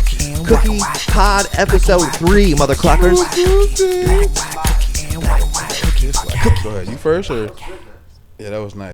Cookie Pod episode 3, mother clockers. Go ahead. You first, or? Yeah, that was nice.